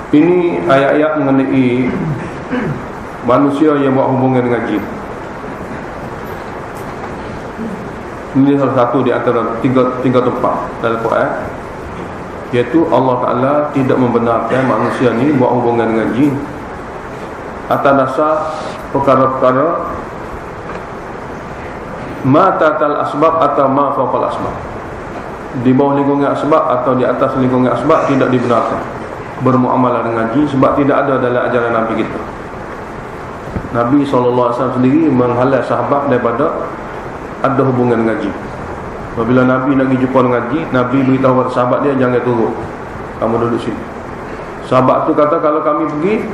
Ini ayat-ayat mengenai manusia yang buat hubungan dengan jin. Ini salah satu di antara tiga tempat dalam Quran, iaitu Allah Ta'ala tidak membenarkan manusia ni buat hubungan dengan jin atas dasar perkara-perkara ma tatal asbab atau ma fawqal asbab, di bawah lingkungan asbab atau di atas lingkungan asbab tidak dibenarkan bermuamalah dengan jin, sebab tidak ada dalam ajaran Nabi kita. Nabi SAW sendiri menghalau sahabat daripada ada hubungan dengan jin. Apabila Nabi nak pergi jumpa dengan jin, Nabi beritahu kepada sahabat dia, jangan turun, kamu duduk sini. Sahabat tu kata, kalau kami pergi,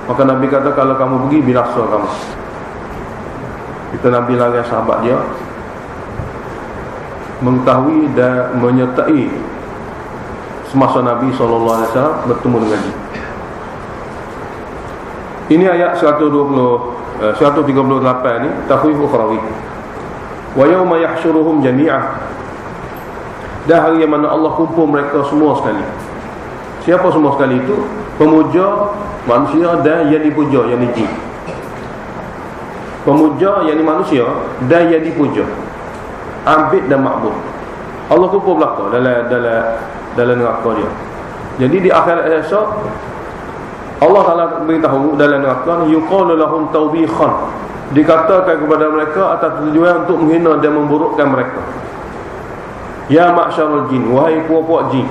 maka Nabi kata, kalau kamu pergi, binasa kamu. Itu Nabi larang sahabat dia mengetahui dan menyertai semasa Nabi SAW bertemu dengan jin. Ini ayat 138 ni, takhwif ukhrawi. Wa yawma yahsyuruhum jami'ah, dan hari yang mana Allah kumpul mereka semua sekali. Siapa semua sekali itu? Pemuja manusia dan yang dipuja, yang jin. Pemuja yang manusia dan yang dipuja, abid dan makbud. Allah kumpul belaka dalam neraka dia. Jadi di akhirat esok Allah Ta'ala beritahu dalam neraka, yuqalu lahum tawbikhan, dikatakan kepada mereka atas tujuan untuk menghina dan memburukkan mereka. Ya ma'syarul jin, wahai puak-puak jin,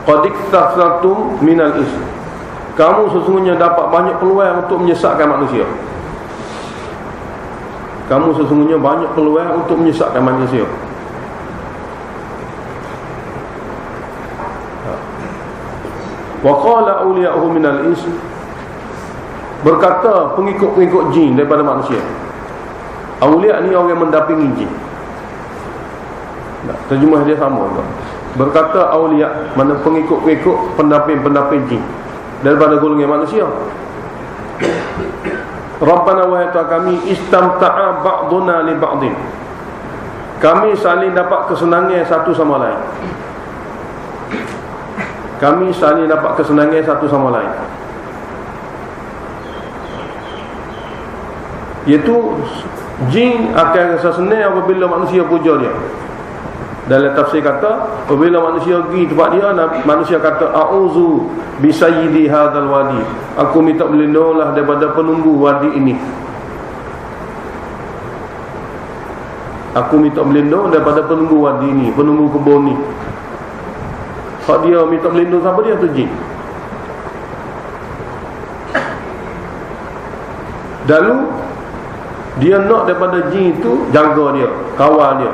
qad iktasartum minal ism, kamu sesungguhnya dapat banyak peluang untuk menyesatkan manusia. Kamu sesungguhnya banyak peluang untuk menyesatkan manusia. Wa qala awliya'uhu minal ins, berkata pengikut-pengikut jin daripada manusia. Awliya' ni orang yang mendampingi jin. Terjemah dia sama juga. Berkata awliya', mana pengikut-pengikut, pendamping-pendamping jin daripada golongan manusia. Rabbana wa ta'ala kami, istamta'a ba'duna li ba'din, kami saling dapat kesenangan satu sama lain. Kami saling dapat kesenangan satu sama lain, iaitu jin akan rasa senang apabila manusia puja dia. Dalam tafsir kata, apabila manusia pergi tempat dia, manusia kata, a'udzu bi sayyidi hadzal wadi, aku minta berlindunglah daripada penunggu wadi ini. Aku minta berlindung daripada penunggu wadi ini, penunggu kebun ni. Kalau dia minta berlindung, siapa dia tu? Jin. Lalu dia nak daripada jin itu jaga dia, kawal dia.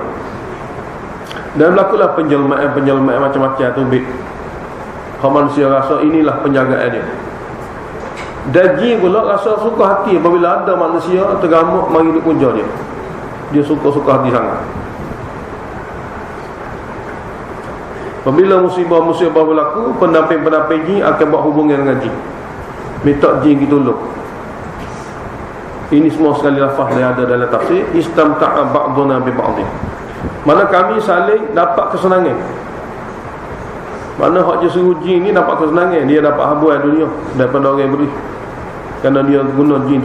Dan berlakulah penjelmaan macam-macam tu. Kalau manusia rasa inilah penjagaan dia. Dan jin pula rasa suka hati apabila ada manusia tergamuk mari duk puja dia. Dia suka hati sangat. Apabila musibah-musibah berlaku, pendamping-pendamping jin akan buat hubungan dengan jin, minta jin kita tolong. Ini semua sekali lafaz yang ada dalam tafsir, istamta'a ba'duna bi ba'din, mana kami saling dapat kesenangan. Mana hak je suruh jin ni dapat kesenangan, dia dapat habuan dunia daripada orang yang beri, kerana dia guna jin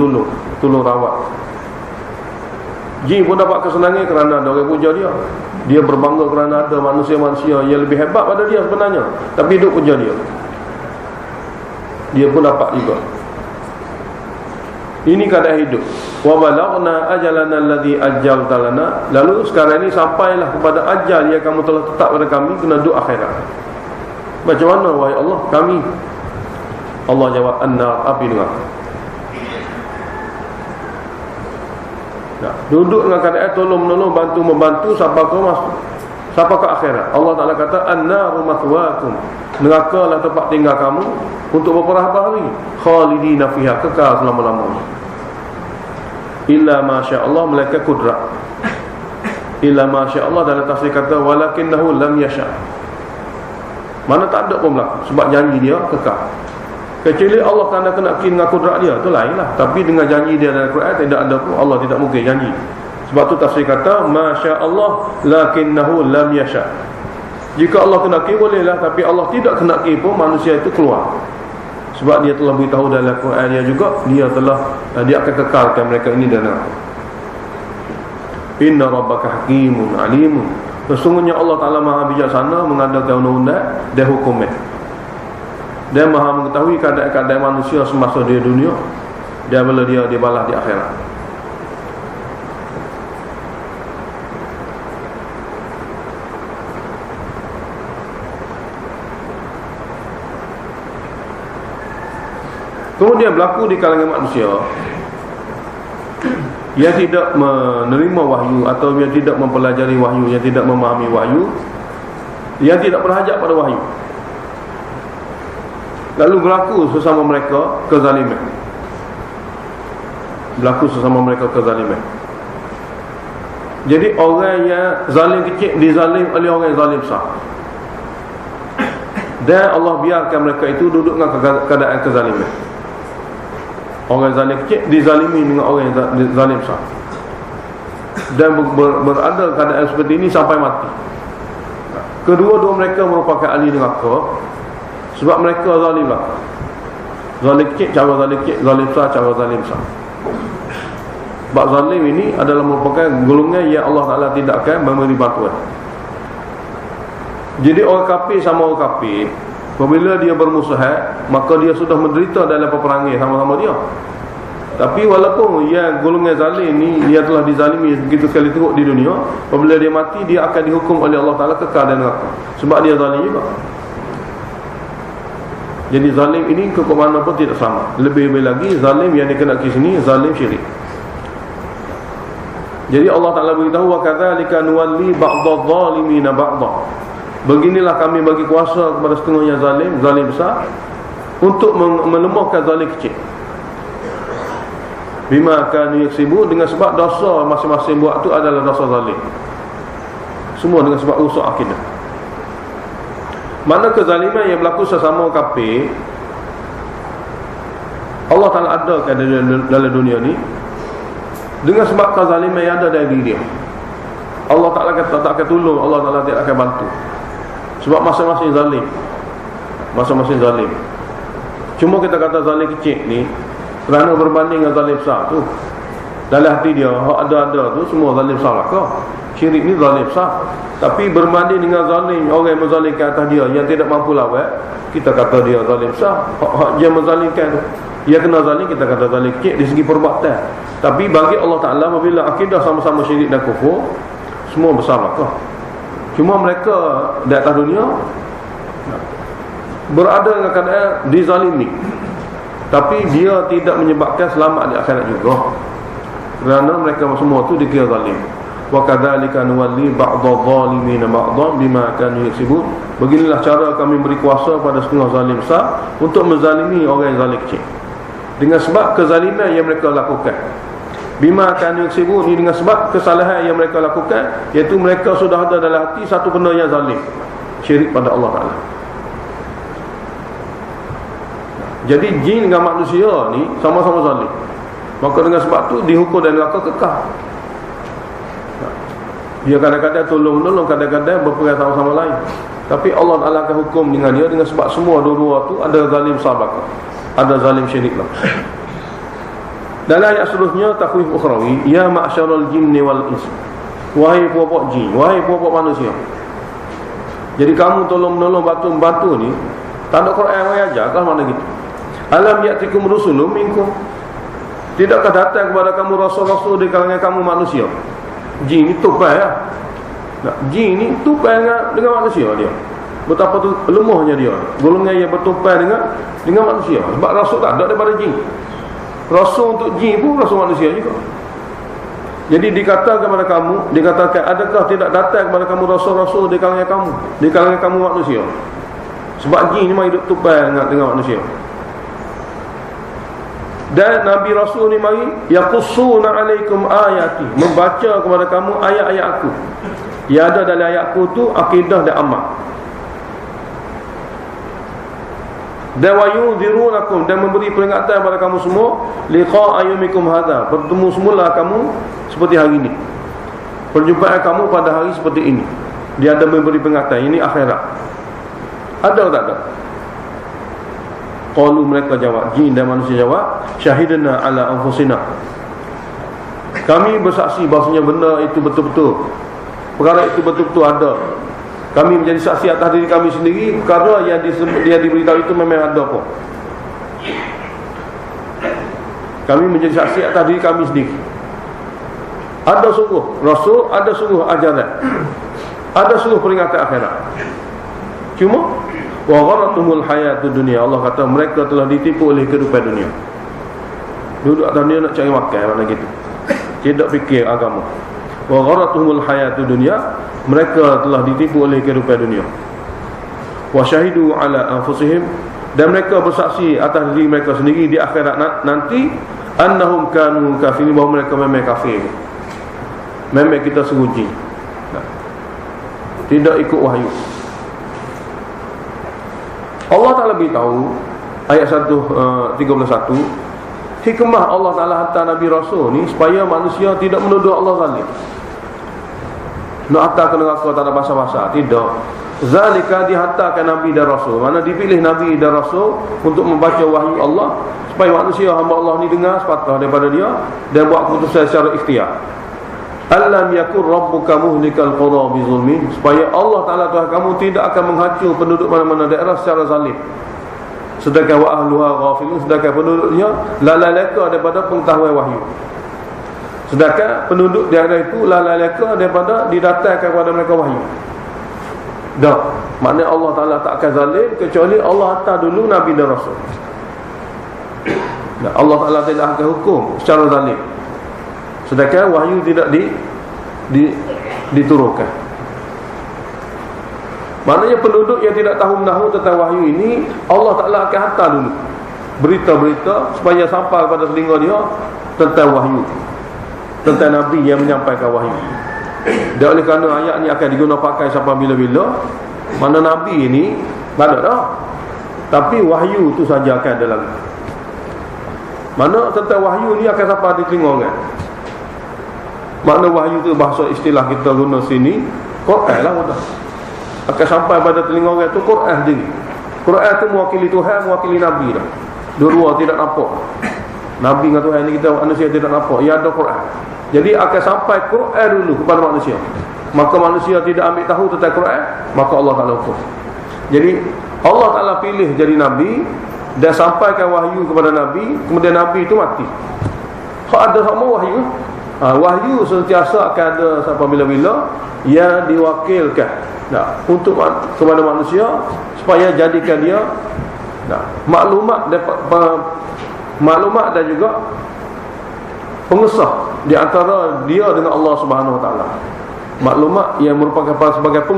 tolong rawat. Jin pun dapat kesenangan kerana ada orang puja dia. Dia berbangga kerana ada manusia-manusia yang lebih hebat pada dia sebenarnya, tapi hidup puja dia. Dia pun dapat juga. Ini keadaan hidup. Wa balaghna ajalana alladhi ajjalta lana, lalu sekarang ini sampailah kepada ajal yang kamu telah tetap pada kami, kena duduk akhirat. Macam mana wahai Allah kami? Allah jawab, annar, api neraka. Duduk dengan keadaan tolong-menolong, bantu-membantu sampai ke akhirat. Allah Ta'ala kata, annaru mathwaakum, neraka lah tempat tinggal kamu untuk beberapa hari, khalidina fiha, kekal selama-lamanya. Illa masya Allah, melainkan kudrat. Illa masya Allah dalam tafsir kata, walakinnahu lam yasha, mana tak ada pun berlaku, sebab janji dia kekal. Kecuali Allah kena dengan kudrat dia, tu lain lah. Tapi dengan janji dia dalam Quran tidak ada pun, Allah tidak mungkin janji. Sebab tu tafsir kata, masya Allah lakinnahu lam yasha, Jika Allah kendaki bolehlah, tapi Allah tidak kendaki pun manusia itu keluar. Sebab dia telah beritahu dalam Quran dia juga, dia akan kekalkan mereka ini dan neraka. Inna rabbaka hakimun alimun. Sesungguhnya Allah Ta'ala maha bijaksana mengadakan undang-undang dan hukumnya. Dia maha mengetahui keadaan-keadaan manusia semasa dia dunia dan bila dia dibalas di akhirat. Kemudian berlaku di kalangan manusia yang tidak menerima wahyu atau yang tidak mempelajari wahyu, yang tidak memahami wahyu, yang tidak berhajat pada wahyu, lalu berlaku sesama mereka kezaliman. Berlaku sesama mereka kezaliman. Jadi orang yang zalim kecil dizalim oleh orang yang zalim besar, dan Allah biarkan mereka itu duduk dengan keadaan kezaliman. Orang zalim kecil dizalimi dengan orang yang zalim besar, dan berada keadaan seperti ini sampai mati. Kedua-dua mereka merupakan ahli neraka, sebab mereka zalim lah. Zalim kecil cara zalim kecil, zalim besar cara zalim besar. Sebab zalim ini adalah merupakan golongan yang Allah Ta'ala tidak akan memberi bantuan. Jadi orang kafir sama orang kafir, apabila dia bermusuhat, maka dia sudah menderita dalam peperangan sama-sama dia. Tapi walaupun yang golongan zalim ni dia telah dizalimi begitu sekali teruk di dunia, apabila dia mati dia akan dihukum oleh Allah Ta'ala kekal dalam neraka, sebab dia zalim juga. Jadi zalim ini ke mana pun tidak sama. Lebih-lebih lagi zalim yang dikenaki sini zalim syirik. Jadi Allah Ta'ala beritahu, wa kadzalika nuwalli ba'dadh-dhalimina ba'dha. Beginilah kami bagi kuasa kepada setengah yang zalim besar, untuk melemahkan zalim kecil. Bima kanu yaksibu, dengan sebab dosa masing-masing buat tu adalah dosa zalim. Semua dengan sebab rusak akidah. Mana kezaliman yang berlaku sesama kafir, Allah Ta'ala adakan dalam dunia ni dengan sebab kezaliman yang ada dalam diri dia. Allah Ta'ala tak akan tolong, Allah Ta'ala tidak akan bantu, sebab masing-masing zalim. Masing-masing zalim. Cuma kita kata zalim kecil ni kerana berbanding dengan zalim besar tu. Dalam hati dia, ada tu semua zalim besar lah kau. Syirik ni zalim besar. Tapi berbanding dengan zalim, orang yang menzalimkan atas dia yang tidak mampu lawan, kita kata dia zalim besar. Hak yang menzalimkan tu, dia kena zalim, kita kata zalim kecil di segi perbuatan. Tapi bagi Allah Ta'ala, apabila akidah sama-sama syirik dan kufur, semua besar lah kau. Cuma mereka di atas dunia berada dalam keadaan dizalimi, tapi dia tidak menyebabkan selamat di akhirat juga, kerana mereka semua tu dikira zalim. Wa kadzalika nuwalli ba'dadh-dhalimina ba'dhan bima kanu yaksibun. Beginilah cara kami beri kuasa pada setengah zalim besar untuk menzalimi orang yang zalim kecil, dengan sebab kezaliman yang mereka lakukan. Bima kanu yaksibun, ini dengan sebab kesalahan yang mereka lakukan, iaitu mereka sudah ada dalam hati satu benda yang zalim, syirik pada Allah Ta'ala. Jadi jin dengan manusia ni sama-sama zalim, maka dengan sebab tu dihukum dan neraka kekal. Dia kadang-kadang tolong-menolong, kadang-kadang berperang sama-sama lain, tapi Allah Ta'ala akan hukum dengan dia dengan sebab semua dua-dua tu ada zalim besar belakang, ada zalim syirik lah. Dalam ayat seterusnya, takhwif ukhrawi, ya ma'syaral jinni wal ins, wahai puak-puak jin, wahai puak-puak manusia. Jadi kamu tolong-menolong, bantu ni, tak ada Quran yang ajar kan mana gitu. Alam ya'tikum rusulun minkum, tidakkah datang kepada kamu rasul-rasul di kalangan kamu manusia? Jin ni tupai lah. Jin ni tupai dengan manusia dia. Betapa tu lemahnya dia, golongan yang bertupai dengan manusia. Sebab rasul tak ada daripada jin. Rasul untuk jin pun rasul manusia juga. Jadi dikatakan kepada kamu, dikatakan, adakah tidak datang kepada kamu rasul-rasul di kalangan kamu manusia? Sebab jin ni mari duk tupai dengan manusia. Dan Nabi Rasul ni mari yaqussuna alaikum ayati, membaca kepada kamu ayat-ayat aku. Yang ada dalam ayat aku tu akidah dan amal. Dan wayunzirunakum, dan memberi peringatan kepada kamu semua, liqa'a yaumikum hadza, bertemu semula kamu seperti hari ini, perjumpaan kamu pada hari seperti ini. Dia ada memberi peringatan, ini akhirat. Ada atau tak ada? Qalu, mereka jawab, jin dan manusia jawab, syahidna ala anfusina, kami bersaksi bahasanya benda itu betul-betul, perkara itu betul-betul ada. Kami menjadi saksi atas diri kami sendiri, perkara yang dia diberitahu itu memang ada pun. Kami menjadi saksi atas diri kami sendiri. Ada sungguh Rasul, ada sungguh ajaran, ada sungguh peringatan akhirat. Cuma wa gharratumul hayatud dunia, Allah kata mereka telah ditipu oleh kehidupan dunia. Duduk atas dunia nak cari makan, mana gitu, tidak fikir agama. Wa gharratumul hayatud dunia, mereka telah ditipu oleh kehidupan dunia. Wa syahidu ala anfusihim, dan mereka bersaksi atas diri mereka sendiri di akhirat nanti, annahum kanu kafirin, bahawa mereka memang kafir, memang kita seruji, tidak ikut wahyu. Allah Ta'ala beritahu ayat 31, hikmah Allah Ta'ala hantar Nabi Rasul ni supaya manusia tidak menuduh Allah zalim. Nak hantar ke neraka tak ada basa-basa, tidak. Zalika, dihantarkan Nabi dan Rasul, mana dipilih Nabi dan Rasul untuk membaca wahyu Allah, supaya manusia hamba Allah ni dengar sepatah daripada dia dan buat keputusan secara ikhtiar. Alam yakun rabbuka muhlikal qura bizulmin, supaya Allah Ta'ala Tuhan kamu tidak akan menghancur penduduk mana-mana daerah secara zalim, sedangkan wa ahluha ghafilun, sedangkan penduduknya lalai leka daripada pengetahuan wahyu. Sedangkan penduduk daerah itu lalai leka daripada didatangkan kepada mereka wahyu. Dah, maknanya Allah Ta'ala tak akan zalim kecuali Allah hantar dulu Nabi dan Rasul. Dan Allah Ta'ala tidak akan hukum secara zalim, sedangkan wahyu tidak diturunkan. Maknanya penduduk yang tidak tahu menahu tentang wahyu ini, Allah Ta'ala akan hantar dulu berita-berita supaya sampai pada telinga dia tentang wahyu, tentang Nabi yang menyampaikan wahyu. Dan oleh kerana ayat ni akan digunakan pakai sampai bila-bila, mana Nabi ini tak ada dah, tapi wahyu tu saja akan ada lagi. Mana tentang wahyu ni akan sampai di telinga orang. Makna wahyu tu bahasa istilah kita guna sini Quran lah mudah. Akan sampai pada telinga orang tu Quran sendiri. Quran tu mewakili Tuhan, mewakili Nabi dah. Dua-dua tidak nampak. Nabi dengan Tuhan ni kita manusia tidak nampak. Ya ada Quran. Jadi akan sampai Quran dulu kepada manusia. Maka manusia tidak ambil tahu tentang Quran, maka Allah Ta'ala hukum. Jadi Allah Ta'ala pilih jadi Nabi dan sampaikan wahyu kepada Nabi, kemudian Nabi itu mati. Kalau ada sama wahyu, wahyu sentiasa akan ada sampai bila-bila yang diwakilkan untuk kepada manusia supaya jadikan dia maklumat dan juga pengesah di antara dia dengan Allah Subhanahu Wa Taala. Maklumat yang merupakan sebagai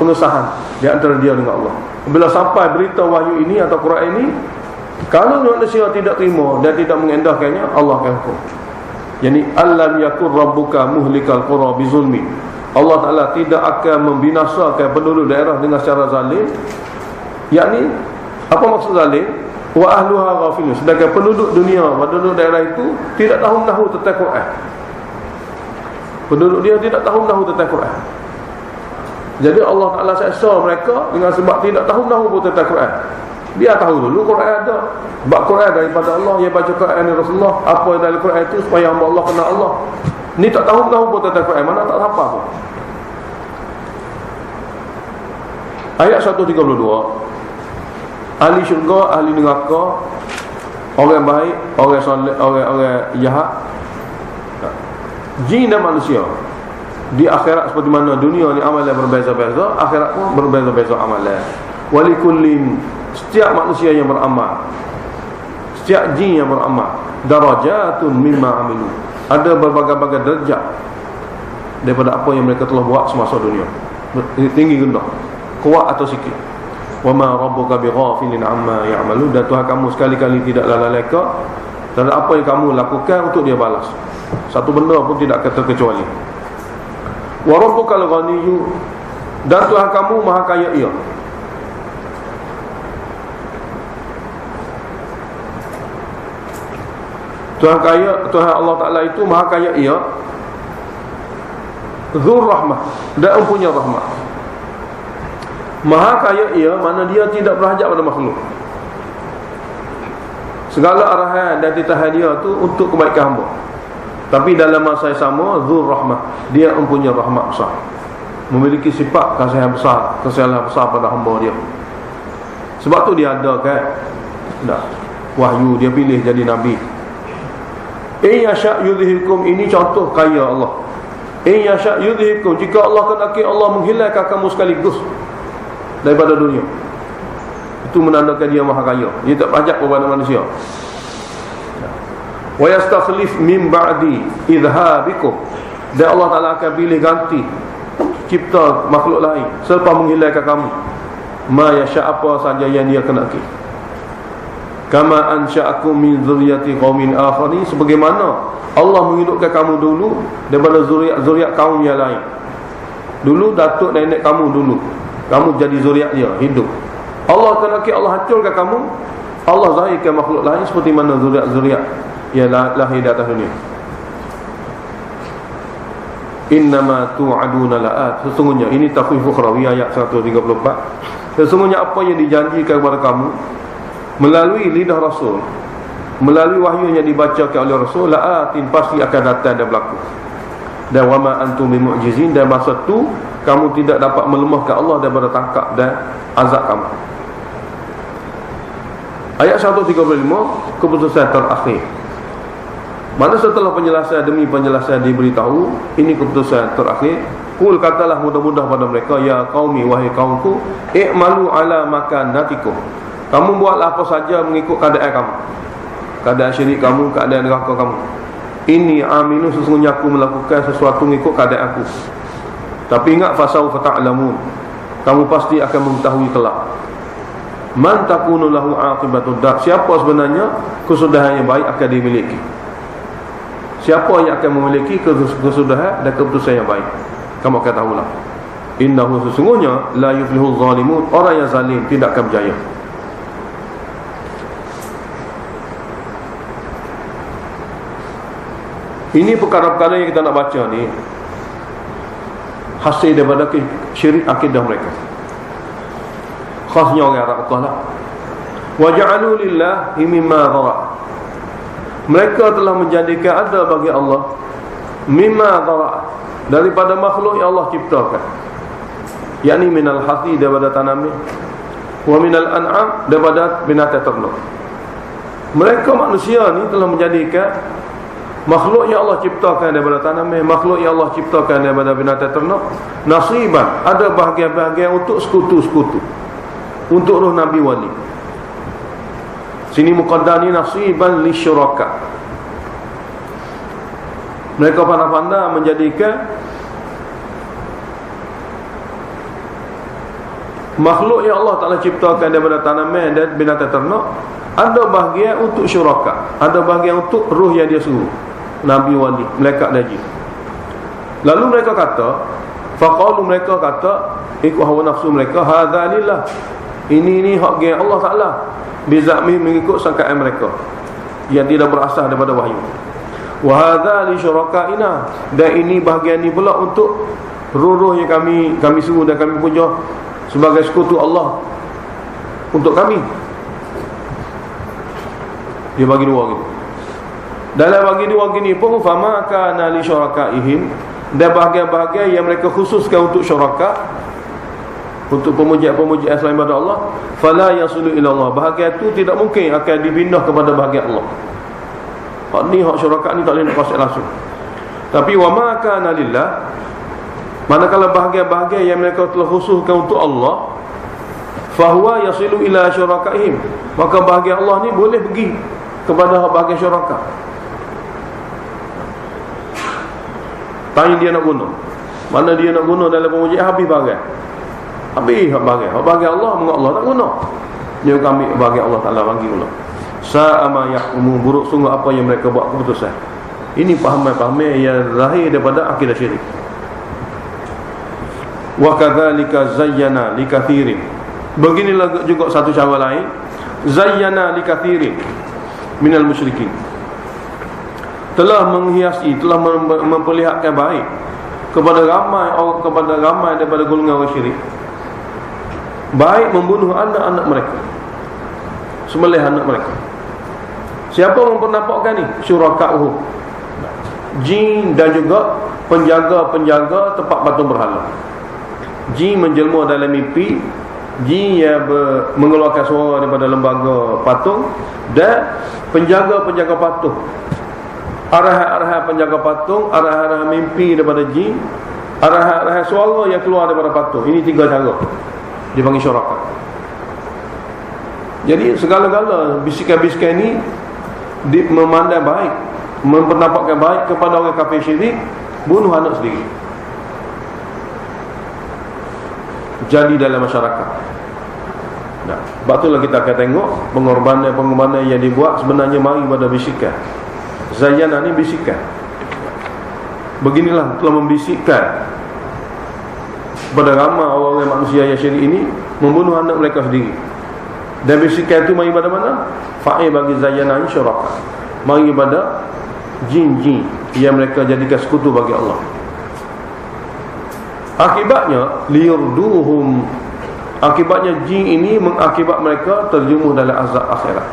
pengesahan di antara dia dengan Allah. Bila sampai berita wahyu ini atau Quran ini, kalau manusia tidak terima dan tidak mengendahkannya, Allah akan hukum. Yani alam yakun rabbuka muhlikal qura bizulmi, Allah Ta'ala tidak akan membinasakan penduduk daerah dengan secara zalim. Yakni apa maksud zalim? Wa ahluha ghafilun, sedangkan penduduk dunia, penduduk daerah itu tidak tahu menahu tentang Quran. Penduduk dia tidak tahu menahu tentang Quran. Jadi Allah Ta'ala seksa mereka dengan sebab tidak tahu menahu pun tentang Quran. Dia tahu dulu Quran ada, sebab Quran daripada Allah, dia baca Quran dari Rasulullah, apa yang dari Quran itu supaya hamba Allah kenal Allah. Ni tak tahu menahu pun tentang Quran, mana tak sampai pun. Ayat 132, ahli syurga, ahli neraka, orang baik, orang soleh, orang jahat, jin dan manusia, di akhirat seperti mana dunia ni amalan berbeza-beza, akhirat pun berbeza-beza amalan. Walikullin, setiap manusia yang beramal, setiap jin yang beramal, darajatun mimma amilu, ada berbagai-bagai derajat daripada apa yang mereka telah buat semasa dunia, tinggi rendah, kuat atau sikit. Wa ma rabbuka bighafilin amma ya'malu, dan Tuhan kamu sekali-kali tidak lalai leka terhadap apa yang kamu lakukan untuk dia balas. Satu benda pun tidak terkecuali. Wa rabbukal ghaniyyu, dan Tuhan kamu maha kaya ia. Tuhan kaya, Tuhan Allah Ta'ala itu maha kaya ia, dzur rahmah, dan mempunyai rahmat. Maha kaya ia, mana dia tidak berhajat pada makhluk. Segala arahan dan titah dia tu untuk kebaikan hamba. Tapi dalam masa yang sama, Dzur Rahmah, dia mempunyai rahmat besar, memiliki sifat kasihan besar, kasihan besar pada hamba dia. Sebab tu dia adakan wahyu, dia pilih jadi Nabi. In yasha' yudhibkum, ini contoh kaya Allah. In yasha' yudhibkum, jika Allah kehendaki, Allah menghilangkan kamu sekaligus daripada dunia. Itu menandakan dia maha kaya, dia tak pajak kepada manusia. Wa yastakhlif min ba'di idhabikum, dan Allah Ta'ala akan pilih ganti, cipta makhluk lain selepas menghilangkan kamu. Ma yasha', apa saja yang dia kehendaki. Kama ansha'akum min dzurriyyati qaumin akharin, sebagaimana Allah menghidupkan kamu dulu daripada zuriat kaum yang lain. Dulu datuk nenek kamu dulu, kamu jadi zuriat dia, hidup. Allah kehendaki, Allah hancurkan kamu, Allah zahirkan makhluk lain seperti mana zuriat-zuriat yang lahir di atas dunia. Innama tu'aduna la'at, sesungguhnya, ini takhwif ukhrawi ayat 134, sesungguhnya apa yang dijanjikan kepada kamu melalui lidah Rasul, melalui wahyu yang dibacakan oleh Rasul, la'atin, pasti akan datang dan berlaku. Dan wama antum bimu'jizin, dan masa tu kamu tidak dapat melemahkan Allah daripada tangkap dan azab kamu. Ayat 135, keputusan terakhir. Mana setelah penjelasan demi penjelasan diberitahu, ini keputusan terakhir. Qul, katalah mudah-mudah pada mereka, ya qaumi, wahai kaumku, i'malu ala makanatikum, kamu buatlah apa saja mengikut keadaan kamu, keadaan syirik kamu, keadaan neraka kamu. Ini aminu, sesungguhnya aku melakukan sesuatu mengikut keadaan aku. Tapi ingat, fasawfa ta'lamun, kamu pasti akan mengetahui kelak. Man takunu lahu aqibatud dar, siapa sebenarnya kesudahan yang baik akan dimiliki. Siapa yang akan memiliki kesudahan dan keputusan yang baik, kamu akan tahulah. Innahu, sesungguhnya, la yuflihul zalimun, orang yang zalim tidak akan berjaya. Ini perkara-perkara yang kita nak baca ni hasil daripada syirik akidah mereka, khasnya orang Arab lah. Wa ja'alu lillahi mimma dhara, mereka telah menjadikan ada bagi Allah mimma dhara, daripada makhluk yang Allah ciptakan, yakni minal hathi, daripada tanaman, wa minal an'am, daripada binatang ternak. Mereka manusia ni telah menjadikan makhluk yang Allah ciptakan daripada tanaman, makhluk yang Allah ciptakan daripada binatang ternak, nasiban, ada bahagian-bahagian untuk sekutu-sekutu, untuk roh Nabi wali. Sini muqaddar ni nasiban li syuraka. Mereka pandai-pandai menjadikan makhluk yang Allah Ta'ala ciptakan daripada tanaman dan binatang ternak, ada bahagian untuk syuraka, ada bahagian untuk roh yang dia suruh, Nabi wali, malaikat dan jin. Lalu mereka kata, faqalu, mereka kata ikut hawa nafsu mereka, hadza lillah, ini hak geng Allah Ta'ala, bizami, mengikut sangkaan mereka yang tidak berasal daripada wahyu. Wa hadza li syurakaina, dan ini bahagian ni pula untuk roh-roh yang kami suruh dan kami punya sebagai sekutu Allah untuk kami. Dia bagi dua gitu. Dalam bagi dua gini pun, fama kana li syurakaihim, dan bahagian-bahagian yang mereka khususkan untuk syuraka, untuk pemuja-pemuja selain daripada Allah, fala yasulu ila Allah, bahagian itu tidak mungkin akan dipindah kepada bahagian Allah. Hak ni, hak syuraka ni tak boleh nak kuasai langsung. Tapi wa ma kana lillah, manakala bahagian-bahagian yang mereka telah khususkan untuk Allah, fahuwa yasilu ila syurakaihim, maka bahagian Allah ni boleh pergi kepada bahagian syuraka. Tanya dia nak guna, mana dia nak guna dalam pemujian, habis bahagian, habis bahagian Allah, mengat Allah tak guna, dia ambil bahagian Allah Ta'ala bagi pula. Sa'ama yahkumu, buruk sungguh apa yang mereka buat keputusan. Ini pahaman-pahaman yang lahir daripada akidah syirik. Wa kadzalika zayyana likathirin, beginilah juga satu cara lain, zayyana likathirin minal musyrikin, telah menghiasi, telah memperlihatkan baik kepada ramai daripada golongan orang syirik. baik membunuh anak-anak mereka, sembelih anak mereka. Siapa mempernampakkan ni? Syuraka'uhum, jin dan juga penjaga-penjaga tempat patung berhala. Jin menjelma dalam mimpi, jin yang mengeluarkan suara daripada lembaga patung, dan penjaga-penjaga patung, arahan-arahan penjaga patung, arahan-arahan mimpi daripada jin, arahan-arahan suara yang keluar daripada patung. Ini 3 cara dipanggil syuraka. Jadi segala-gala bisikan-bisikan ini memandang baik, mempernampakkan baik kepada orang kafir syirik, bunuh anak sendiri jadi dalam masyarakat. Nah, sebab itulah kita akan tengok pengorbanan-pengorbanan yang dibuat sebenarnya mari pada bisikan. Zayyana ni bisikan. Beginilah telah membisikkan kepada ramai orang-orang manusia yang syirik ini membunuh anak mereka sendiri. Dan bisikan itu mari pada mana? Fa'i bagi zayyana syuraka, mari pada jin-jin yang mereka jadikan sekutu bagi Allah. Akibatnya liyurduhum, akibatnya jin ini mengakibat mereka terjerumus dalam azab akhirat.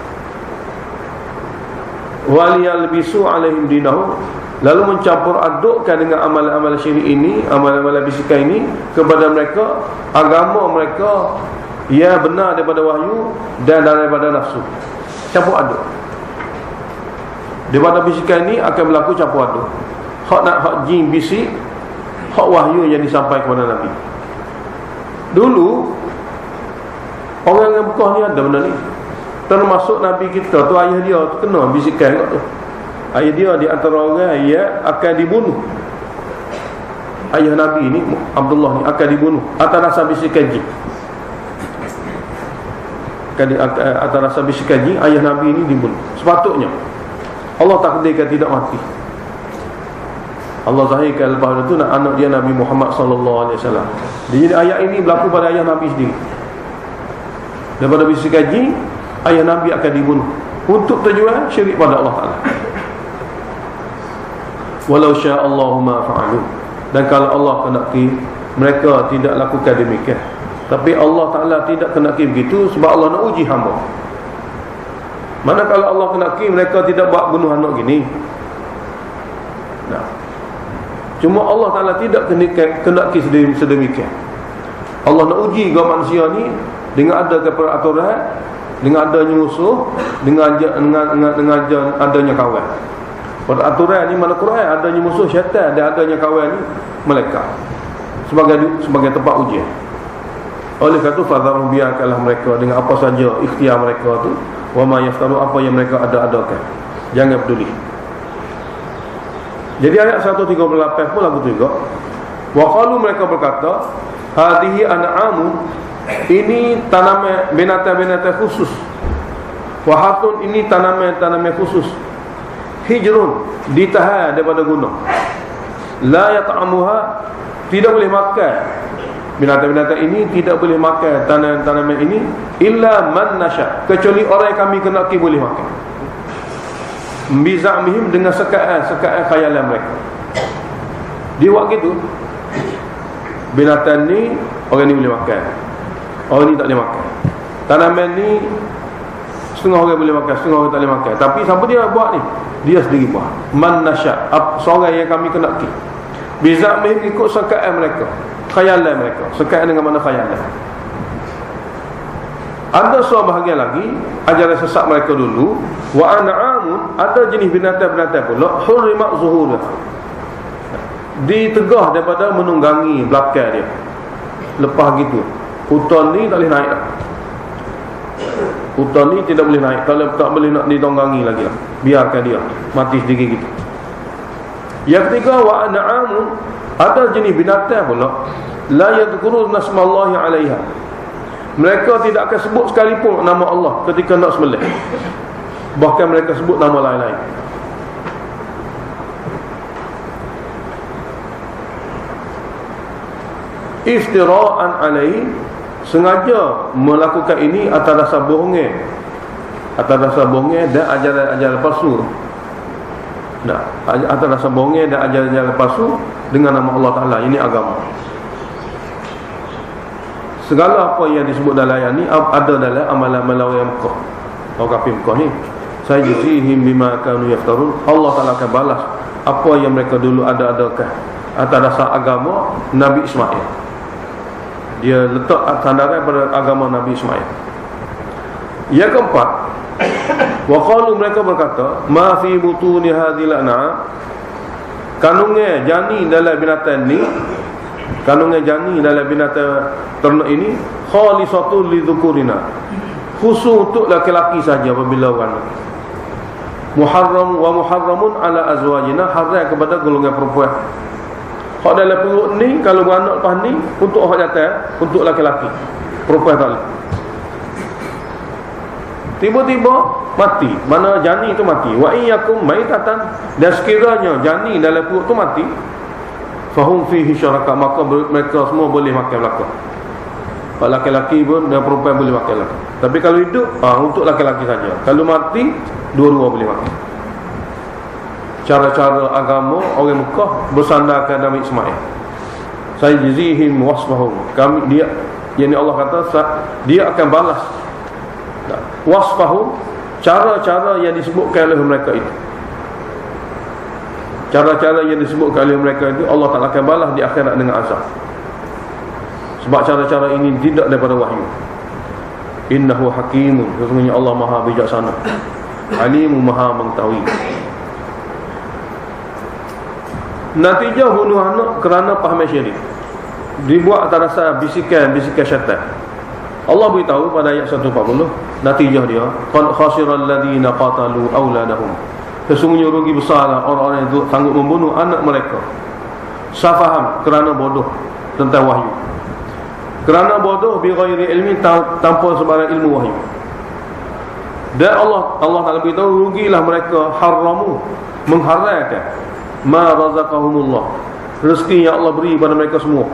Waliyalbisu alaihim dinahum, lalu mencampur adukkan dengan amalan-amalan syirik ini, amalan-amalan bisikan ini kepada mereka agama mereka yang benar daripada wahyu dan daripada nafsu. Campur aduk. Daripada bisikan ini akan berlaku campur aduk. Hak jin bisik, hak wahyu yang disampaikan kepada Nabi. Dulu orang yang Mekah ni ada benda ni. Termasuk Nabi kita tu, ayah dia tu kena bisikan kat tu. Ayah dia di antara orang yang akan dibunuh. Ayah Nabi ni, Abdullah ni, akan dibunuh atas dasar bisikan jin. Atas dasar bisikan jin, ayah Nabi ni dibunuh. Sepatutnya Allah takdirkan tidak mati. Allah zahirkan lepas itu nak anak dia Nabi Muhammad sallallahu alaihi wasallam. Jadi ayat ini berlaku pada ayah Nabi sendiri. Daripada bisikan jin, ayah Nabi akan dibunuh untuk tujuan syirik pada Allah Ta'ala. Walau sya'allahu ma fa'alu, dan kalau Allah kenaki mereka tidak lakukan demikian. Tapi Allah Ta'ala tidak kenaki begitu sebab Allah nak uji hamba. Mana kalau Allah kenaki mereka tidak buat bunuh anak gini. Nah, cuma Allah Ta'ala tidak kenaki sedemikian. Allah nak uji kaum manusia ni dengan ada peraturan, dengan adanya musuh, dengan adanya kawan. Peraturan ni mana Quran, adanya musuh syaitan dan adanya kawan ni malaikat sebagai tempat ujian. Oleh kerana itu fadharum, biarkanlah mereka dengan apa saja ikhtiar mereka tu, wa ma yaftaru, apa yang mereka ada-adakan, jangan peduli. Jadi ayat 138 pun lagu tu juga. Wa qalu, mereka berkata, hadhihi an'amu, ini tanaman binatang-binatang khusus. Wahatun, ini tanaman-tanaman khusus. Hijrun, ditahan daripada gunung. La yat'amuha, tidak boleh makan. Binatang-binatang ini tidak boleh makan tanaman-tanaman ini illa man nasya, kecuali orang yang kami kenaki boleh makan. Bizamihim, dengan sekaan khayalan mereka. Dia buat gitu. Binatang ni orang ni boleh makan, orang ni tak boleh makan. Tanaman ni setengah orang boleh makan, setengah orang tak boleh makan. Tapi siapa dia buat ni? Dia sendiri buat. Man nasya, seorang yang kami kenaki. Bizamihim, ikut sekaan mereka, khayalan mereka. Sekaan dengan mana khayalan? Ada sebuah bahagian lagi ajaran sesat mereka dulu. Wa an'amun, ada jenis binatang-binatang pula hurrimat zuhurah, ditegah daripada menunggangi belakang dia. Lepas gitu hutan ni tak boleh naik dah. Hutan ni tidak boleh naik, kalau tak boleh nak ditunggangi lagi lah. Biarkan dia mati sendiri gitu. Yang ketiga, wa an'amun, ada jenis binatang pula la yadhkuruna nasmallahi 'alaiha, mereka tidak akan sebut sekalipun nama Allah ketika nak sembelih. Bahkan mereka sebut nama lain-lain. Iftira'an alaihi, sengaja melakukan ini atas dasar bohongnya, dan ajaran-ajaran palsu. Nah, atas dasar bohongnya dan ajaran-ajaran palsu dengan nama Allah Ta'ala. Ini agama. segala apa yang disebut dalam ayat ni ada dalam amalan-amalan orang Mekah, orang kafir Mekah ni. Sayajzihim bima kanu yaftarun. Allah Taala akan balas apa yang mereka dulu ada-adakan atas dasar agama Nabi Ismail. Dia letak sandaran pada agama Nabi Ismail. Yang keempat, wa qalu, mereka berkata, ma fi butuni hadhil an'am, kandungan jani dalam binatang ni, kandungan jani dalam binatang ternak ini, khalisatul lidzukurina, khusus untuk laki-laki saja apabila orang. Muharram wa muharramun ala azwajina, haram kepada golongan perempuan. Hak dalam perut ni, kalau beranak lepas ni, untuk orang jantan, untuk laki-laki, perempuan tak boleh. Tiba-tiba mati, mana jani itu mati. Wa iyyakum maitatan, dan sekiranya jani dalam perut tu mati, fahum fihi syaraka, maka mereka semua boleh makan belaka. Kalau laki-laki pun dan perempuan boleh makan belaka. Tapi kalau hidup, untuk laki-laki saja. Kalau mati, dua-dua boleh makan. Cara-cara agama orang Mekah bersandarkan Nabi Ismail. Sayajzihim wasfahum, kami dia, yang Allah kata dia akan balas wasfahum, cara-cara yang disebutkan oleh mereka itu. Cara-cara yang disebutkan oleh mereka itu Allah Ta'ala akan balas di akhirat dengan azab. Sebab cara-cara ini tidak daripada wahyu. Innahu hakimun, sesungguhnya Allah Maha bijaksana, alimun, Maha mengetahui. Natijah bunuh anak kerana paham syirik, dibuat atas dasar bisikan-bisikan syaitan. Allah beritahu pada ayat 140, natijah dia, qad khasiral ladina qatalu auladahum, sesungguhnya rugi besarlah orang-orang yang sanggup membunuh anak mereka. Safaham, kerana bodoh tentang wahyu, kerana bodoh bi ghairi ilmi, tanpa sebarang ilmu wahyu. Dan Allah Taala beritahu, rugilah mereka, haramu, mengharamkan ma razaqahumullah, rezeki yang Allah beri pada mereka semua.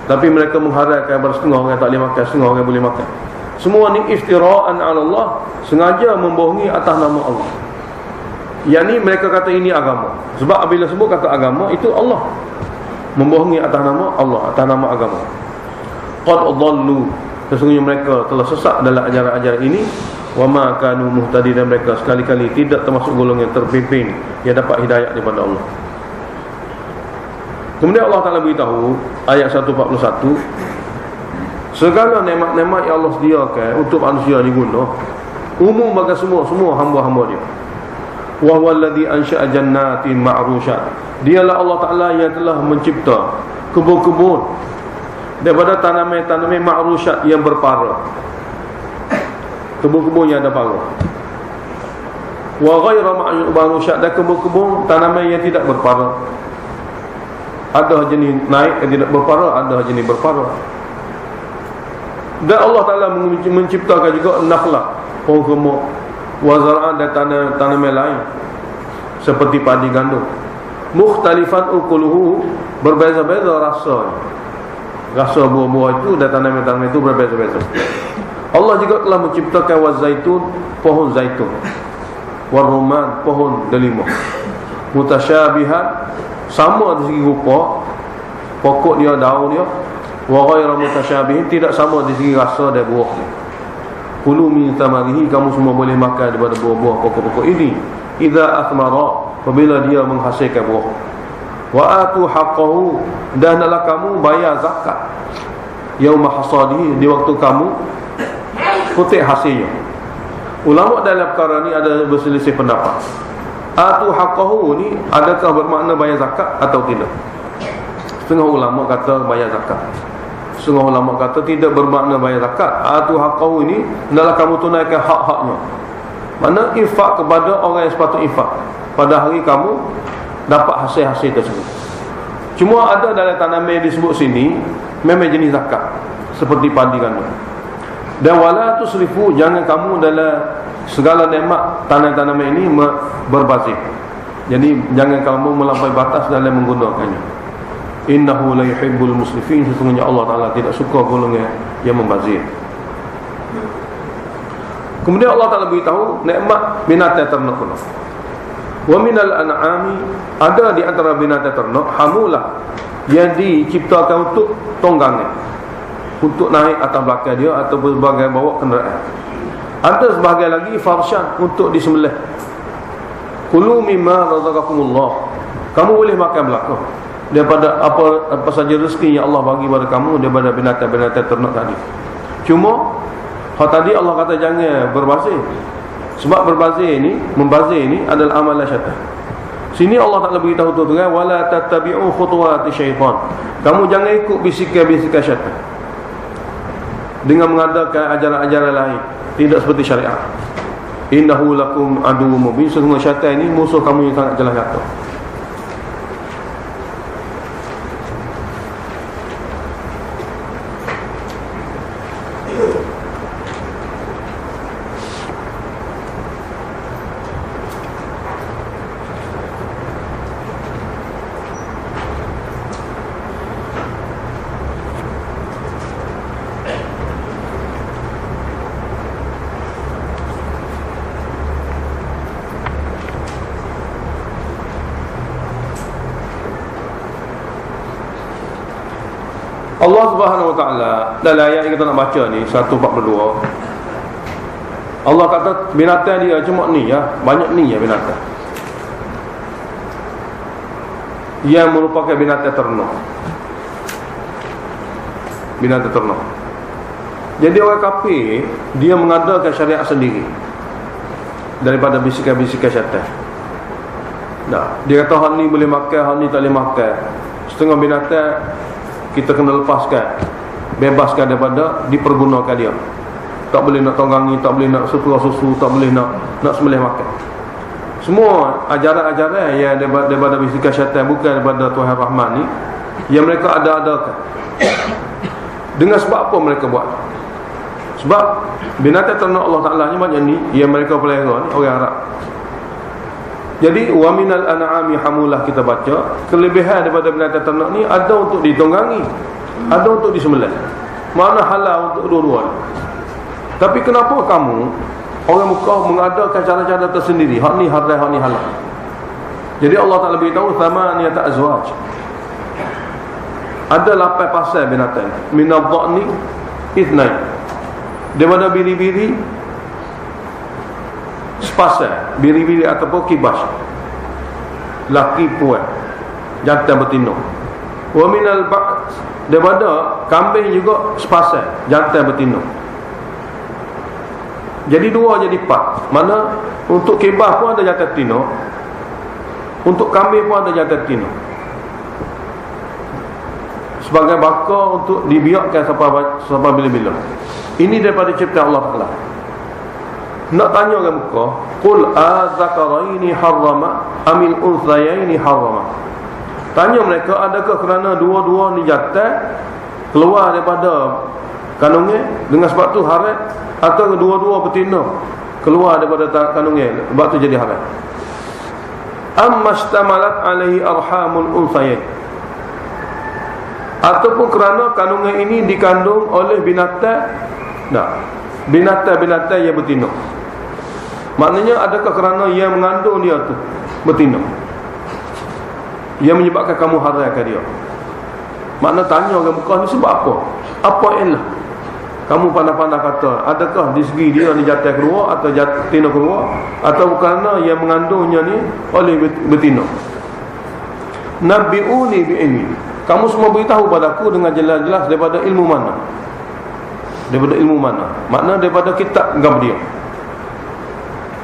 Tapi mereka mengharamkan pada setengah orang tak boleh makan, setengah orang boleh makan. Semua ni iftira'an 'ala Allah, sengaja membohongi atas nama Allah. Yang ni mereka kata ini agama. Sebab apabila sebut kata agama, itu Allah membohongi atas nama Allah, atas nama agama. Qad adallu, sesungguhnya mereka telah sesat dalam ajaran-ajaran ini. Wa ma kanu muhtadin, dan mereka sekali-kali tidak termasuk golongan yang terpimpin yang dapat hidayah daripada Allah. Kemudian Allah Ta'ala beritahu ayat 141, segala nikmat-nikmat yang Allah sediakan untuk manusia diguna, umum bagi semua hamba-hamba dia. Wa huwa alladhi ansha'a jannatin ma'rusyat, dialah Allah Ta'ala yang telah mencipta kebun-kebun daripada tanaman-tanaman ma'rusyat yang berpara, kebun-kebun yang ada para. Wa ghaira ma'rusyat, dan kebun-kebun tanaman yang tidak berpara. Ada jenis naik yang tidak berpara, ada jenis berpara. Dan Allah Ta'ala menciptakan juga nakhlah, pohon kurma, wa zar'an, dan tanaman lain seperti padi gandum, mukhtalifan ukuluhu, berbeza-beza rasa buah-buah itu dan tanaman-tanaman itu berbeza-beza. Allah juga telah menciptakan wazaitun, pohon zaitun, waruman, pohon delima, mutasyabihan, sama dari segi rupa, pokok dia, daun dia, wa ghairu mutasyabihin, tidak sama dari segi rasa dan buah. Kulu min thamarihi, kamu semua boleh makan daripada buah-buah pokok-pokok ini, idza athmara, apabila dia menghasilkan buah. Wa atu haqqahu, dan hendaklah kamu bayar zakat yauma hasadihi, di waktu kamu petik hasilnya. Ulama dalam perkara ni ada berselisih pendapat. Atu haqqahu ni adakah bermakna bayar zakat atau tidak? Setengah ulama kata bayar zakat, setengah ulama kata tidak bermakna bayar zakat. Atu haqqahu ini hendaklah kamu tunaikan hak-haknya. Mana infak kepada orang yang sepatut infak pada hari kamu dapat hasil-hasil tersebut. Cuma ada dalam tanaman yang disebut sini memang jenis zakat, seperti padi gandum. Dan wala tusrifu, jangan kamu dalam segala nikmat tanaman-tanaman ini berbazir. Jadi jangan kamu melampaui batas dalam menggunakannya. Innahu la yuhibbul musrifin, sesungguhnya Allah Ta'ala tidak suka golongan yang membazir. Kemudian Allah Ta'ala beritahu nikmat binatang ternak pula. Wa minal an'ami, ada di antara binatang ternak, hamulah, yang diciptakan untuk tunggangan. untuk naik atas belakang dia ataupun sebagai bawa kenderaan. Ada sebahagian lagi farshan, untuk disembelih. Kulu mimma razaqakumullah, kamu boleh makan belakang daripada apa saja rezeki yang Allah bagi pada kamu daripada binatang-binatang ternak tadi. Cuma hal tadi Allah kata jangan berbazir. Sebab berbazir ini, membazir ini adalah amalan syaitan. Sini Allah Taala beritahu tu-tu kan, wala tattabi'u khutuwati syaitan. Kamu jangan ikut bisikan-bisikan syaitan dengan mengadakan ajaran-ajaran lain tidak seperti syariat. Innahu lakum aduwwum mubin. Sesungguhnya syaitan ini musuh kamu yang sangat jelas nyata. Allah Subhanahu Wa Taala dalam ayat yang kita nak baca ni 142, Allah kata binatang dia cuma ni ya, banyak ni ya binatang yang merupakan binatang ternak. Binatang ternak. Jadi orang kafir dia mengadakan syariat sendiri daripada bisikan-bisikan syaitan. Nah, dia kata hal ni boleh makan, hal ni tak boleh makan. Setengah binatang kita kena lepaskan, bebaskan daripada dipergunakan dia. Tak boleh nak tonggangi, tak boleh nak setua susu, tak boleh nak sembelih makan. Semua ajaran-ajaran yang daripada bisikan syaitan, bukan daripada Tuhan Rahman ni, yang mereka ada-adakan. Dengan sebab apa mereka buat? Sebab binatang ternak Allah Ta'ala ni banyak ni yang mereka pelihara ni, orang Arab. Jadi wa minal an'ami hamulah, kita baca kelebihan daripada binatang ternak ni ada untuk ditunggangi, ada untuk disembelih. Mana halal untuk dua-dua. Tapi kenapa kamu orang Mekah mengadakan cara-cara tersendiri? Hak ni haram, hak ni halal. Jadi Allah Taala beritahu thamaniyat azwaj. Ada 8 pasal binatang. Minadh-dhani ithnain. Daripada biri-biri sepasal, biri-biri ataupun kibas, laki puan, jantan betina. Wa minal ba'd, daripada kambing juga sepasal, jantan betina. Jadi 2 jadi 4. Mana untuk kibas pun ada jantan betina, untuk kambing pun ada jantan betina. Sebagai bakar untuk dibiarkan sampai bila-bila. Ini daripada ciptaan Allah Taala. Nak tanya orang Mekah, qul azakaraini harrama amil unthayaini harrama. Tanya mereka, adakah kerana dua-dua ni jantan keluar daripada kandungnya dengan sebab tu haram, atau dua-dua betina keluar daripada kandungnya sebab tu jadi haram? Amastamalat alaihi arhamul unthayain, ataupun kerana kandungan ini dikandung oleh binatang, binatang-binatang yang betina. Maknanya adakah kerana yang mengandung dia tu betina yang menyebabkan kamu haramkan dia? Makna tanya orang Mekah ni sebab apa? Apa elah? Kamu pandai-pandai kata, adakah di segi dia ni jantan keluar atau betina keluar, atau kerana yang mengandungnya ni oleh betina? Nabi'uni bi'ilmi. Kamu semua beritahu padaku dengan jelas-jelas daripada ilmu mana? Daripada ilmu mana? Makna daripada kitab engkau dia.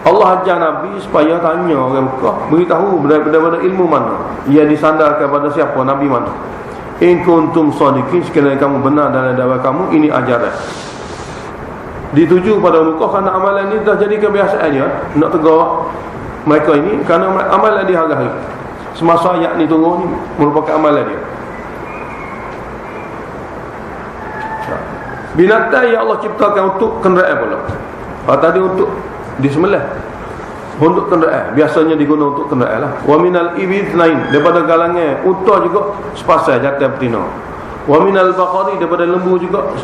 Allah ajar Nabi supaya tanya orang Mekah, beritahu daripada ilmu mana yang disandarkan pada siapa, Nabi mana. In kuntum sadiqin, sekiranya kamu benar dalam dakwah kamu, ini ajaran. Dituju pada Mekah kerana amalan ini dah jadi kebiasaan dia. Nak tegur mereka ini kerana amalan dia hari-hari. Semasa ayat ni turun ni merupakan amalan dia. Binatang yang Allah ciptakan untuk kenderaan pula. Tadi untuk disembelih, untuk kenderaan, biasanya digunakan untuk kenderaan lah. Wa minal ibid lain, daripada galangan unta juga sepasal jantan betina. Wa minal baqari, daripada lembu juga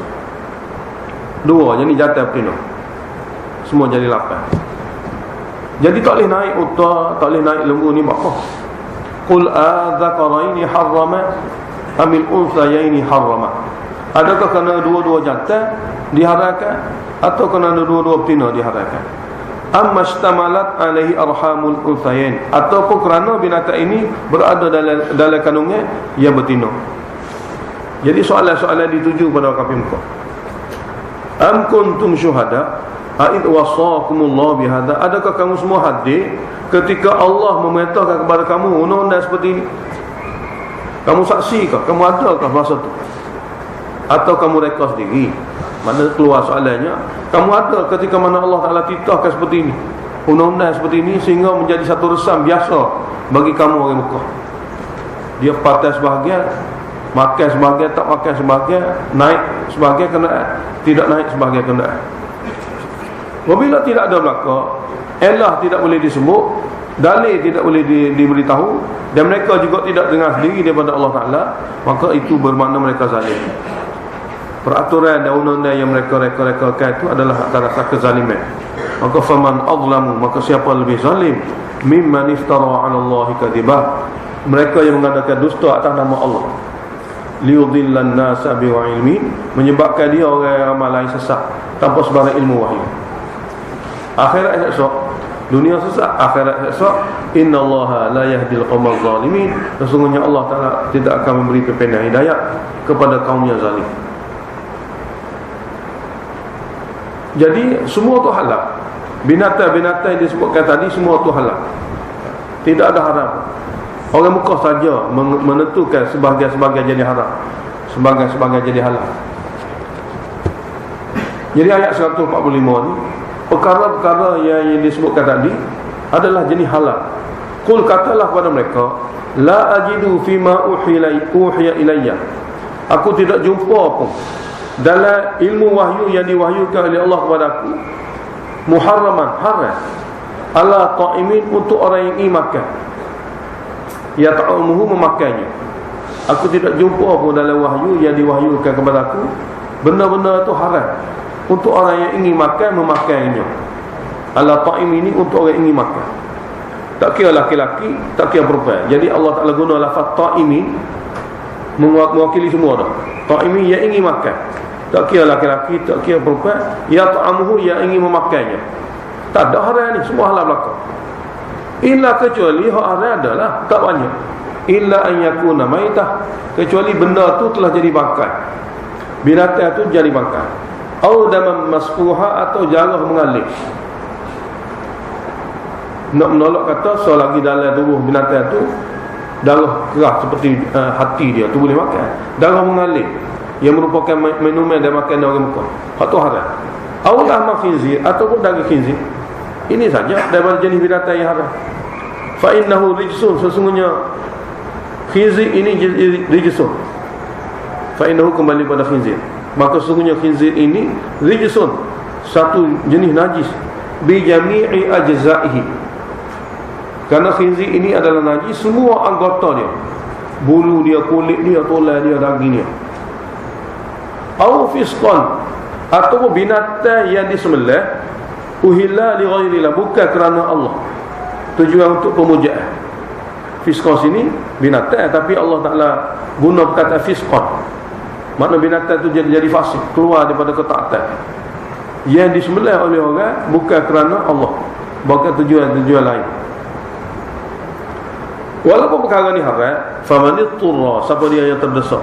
2, jadi jantan betina. Semua jadi 8. Jadi tak boleh naik unta, tak boleh naik lembu ni apa? Qul adzakaraini harrama amil unthayaini harrama. Adakah kerana dua-dua jantan diharamkan atau kerana dua-dua betina diharamkan? Amma istamalat alaihi arhamul unthayain, ataupun kerana binatang ini berada dalam kandungan yang betina. Jadi soalan-soalan dituju pada kafir Mekah. Am kuntum syuhada id wasaqakumullah bihadza, adakah kamu semua hadir ketika Allah memerintahkan kepada kamu undang-undang seperti ini? Kamu saksi kah? Kamu adakah masa itu? Atau kamu reka sendiri? Mana keluar soalannya, kamu ada ketika mana Allah Ta'ala titahkan seperti ini, undang-undang seperti ini, sehingga menjadi satu resam biasa bagi kamu orang Mekah. Dia patah sebahagian, makan sebahagian, tak makan sebahagian, naik sebahagian kenaan, tidak naik sebahagian kenaan. Apabila tidak ada belaka, elah tidak boleh disebut, dalil tidak boleh diberitahu, dan mereka juga tidak dengar sendiri daripada Allah Ta'ala, maka itu bermakna mereka zalim. Peraturan dan undang-undang yang mereka reka-rekakan itu adalah antara kezaliman. Maka faman azlamu, maka siapa lebih zalim mimman iftara 'ala Allahi kadzibah, mereka yang mengadakan dusta atas nama Allah, liyudillan nasa bi'ilmi, menyebabkan dia orang yang ramai lain sesat tanpa sebarang ilmu wahyu. Akhirat esok, dunia sesat, akhirat esok. Innallaha la yahdil qaumal zalimin, sesungguhnya Allah Ta'ala tidak akan memberi peperangan hidayah kepada kaum yang zalim. Jadi semua tu halal. Binatang-binatang yang disebutkan tadi semua tu halal, tidak ada haram. Orang Mekah saja menentukan sebahagian-sebahagian jadi haram, sebahagian-sebahagian jadi halal. Jadi ayat 145 ni, perkara-perkara yang disebutkan tadi adalah jenis halal. Qul, katalah kepada mereka, la ajidu fima uhiya ilayya, aku tidak jumpa pun dalam ilmu wahyu yang diwahyukan oleh Allah kepada aku, muharraman, haram, ala ta'imin, untuk orang yang ingin makan, ya ta'amuhu, memakannya. Aku tidak jumpa pun dalam wahyu yang diwahyukan kepada aku benda-benda itu haram untuk orang yang ingin makan, memakannya. Ala ta'im ini untuk orang yang ingin makan, tak kira laki-laki, tak kira perempuan. Jadi Allah Ta'ala guna lafaz ta'imin mewakili semua dah. Ta'imin yang ingin makan, tak kira laki-laki, tak kira perempuan, ya ta'amuhu, yang ingin memakannya. Tak ada haram ni, semua halal belaka. Illa, kecuali hak haram adalah tak banyak. Illa an yakuna maitah, kecuali benda tu telah jadi bangkai, binatang tu jadi bangkai. Au damam masfuha, atau darah mengalir. Nak menolak kata selagi dalam tubuh binatang tu darah keras seperti hati dia tu boleh makan. Darah mengalir yang merupakan minuman dan makanan orang Mekah, hak tu haram. Au lahma khinzir, ataupun daging khinzir. Ini saja daripada jenis binatang yang haram. Fa innahu rijsun, sesungguhnya khinzir ini rijsun. Fa innahu, kembali pada khinzir, maka sesungguhnya khinzir ini rijsun, satu jenis najis, bi jami'i ajza'ihi, kerana khinzir ini adalah najis semua anggota dia, bulu dia, kulit dia, tulang dia, daging dia. Au fisqan, atau binatang yang disembelih uhilla li ghairillah, bukan kerana Allah, tujuan untuk pemujaan. Fisqan sini binatang, tapi Allah Ta'ala guna perkataan fisqan, makna binatang itu jadi fasik, keluar daripada ketaatan, yang disembelih oleh orang bukan kerana Allah, bukan tujuan-tujuan lain. Walaupun perkara ni haram, famanitturra, siapa dia yang terdesak,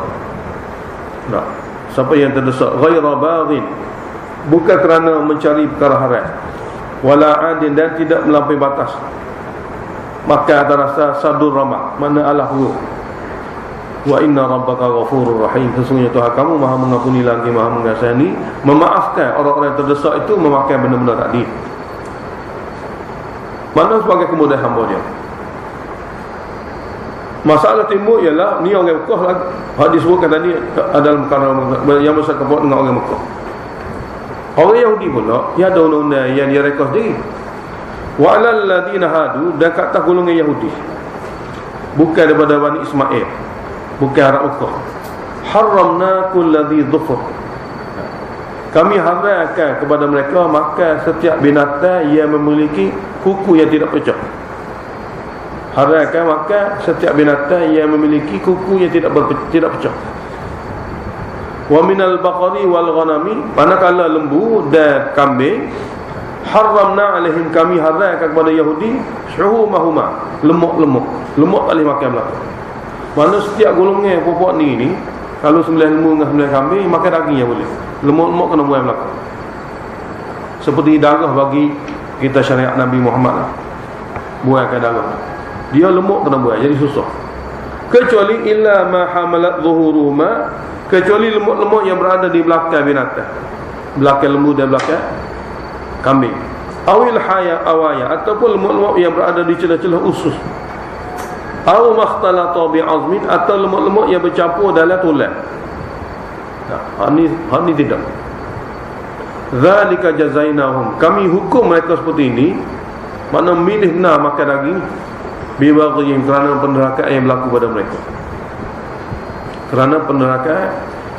nah, siapa yang terdesak, ghaira baghin, bukan kerana mencari perkara haram, wala adin, dan tidak melampaui batas, maka ada rasa sadur ramah, mana Allah huruf. Wa inna rabbaka ghafurur rahim, sesungguhnya Tuhan kamu maha mengampuni lagi maha mengasihani, memaafkan orang-orang yang terdesak itu memakai benda-benda tadi, mana sebagai kemudahan hamba dia. Masalah timbul ialah ni orang Mekah lagi, hadis sebutkan tadi adalah perkara yang besar kebut dengan orang Mekah. Orang Yahudi pula dia ada undang-undang yang dia reka sendiri. Wa alal ladina hadu, dan kata golongan Yahudi, bukan daripada Bani Ismail, bukan Arab Mekah, haramna kulladhi dhufur, kami haramkan kepada mereka makan setiap binatang yang memiliki kuku yang tidak pecah. Haramkan makan setiap binatang yang memiliki kuku yang tidak pecah. Wa minal baqari wal ghanami, manakala lembu dan kambing, haramna alaihim, kami haramkan kepada Yahudi, syuhumahuma, lemuk tak boleh makan belaka. Mana setiap golongan pokok ni kalau sembelih lembu dengan sembelih kambing, makan dagingnya boleh. Lemuk kena buang belaka. Seperti darah bagi kita syariat Nabi Muhammad lah, buangkan darah. Dia lemuk kena buang, jadi susah. Kecuali illa ma hamalat zuhuruhuma, kecuali lemuk-lemuk yang berada di belakang binatang, belakang lembu dan belakang kambing. Awil haya awaya, ataupun lemuk-lemuk yang berada di celah-celah usus. Aw makhtalata bi'azmin, atau lemuk-lemuk yang bercampur dalam tulang. Nah, ini tidak. Zalika jazainahum, kami hukum mereka seperti ini, makna milih benar makan daging, bibaghihim, kerana penerakaan yang berlaku pada mereka. Kerana penerakaan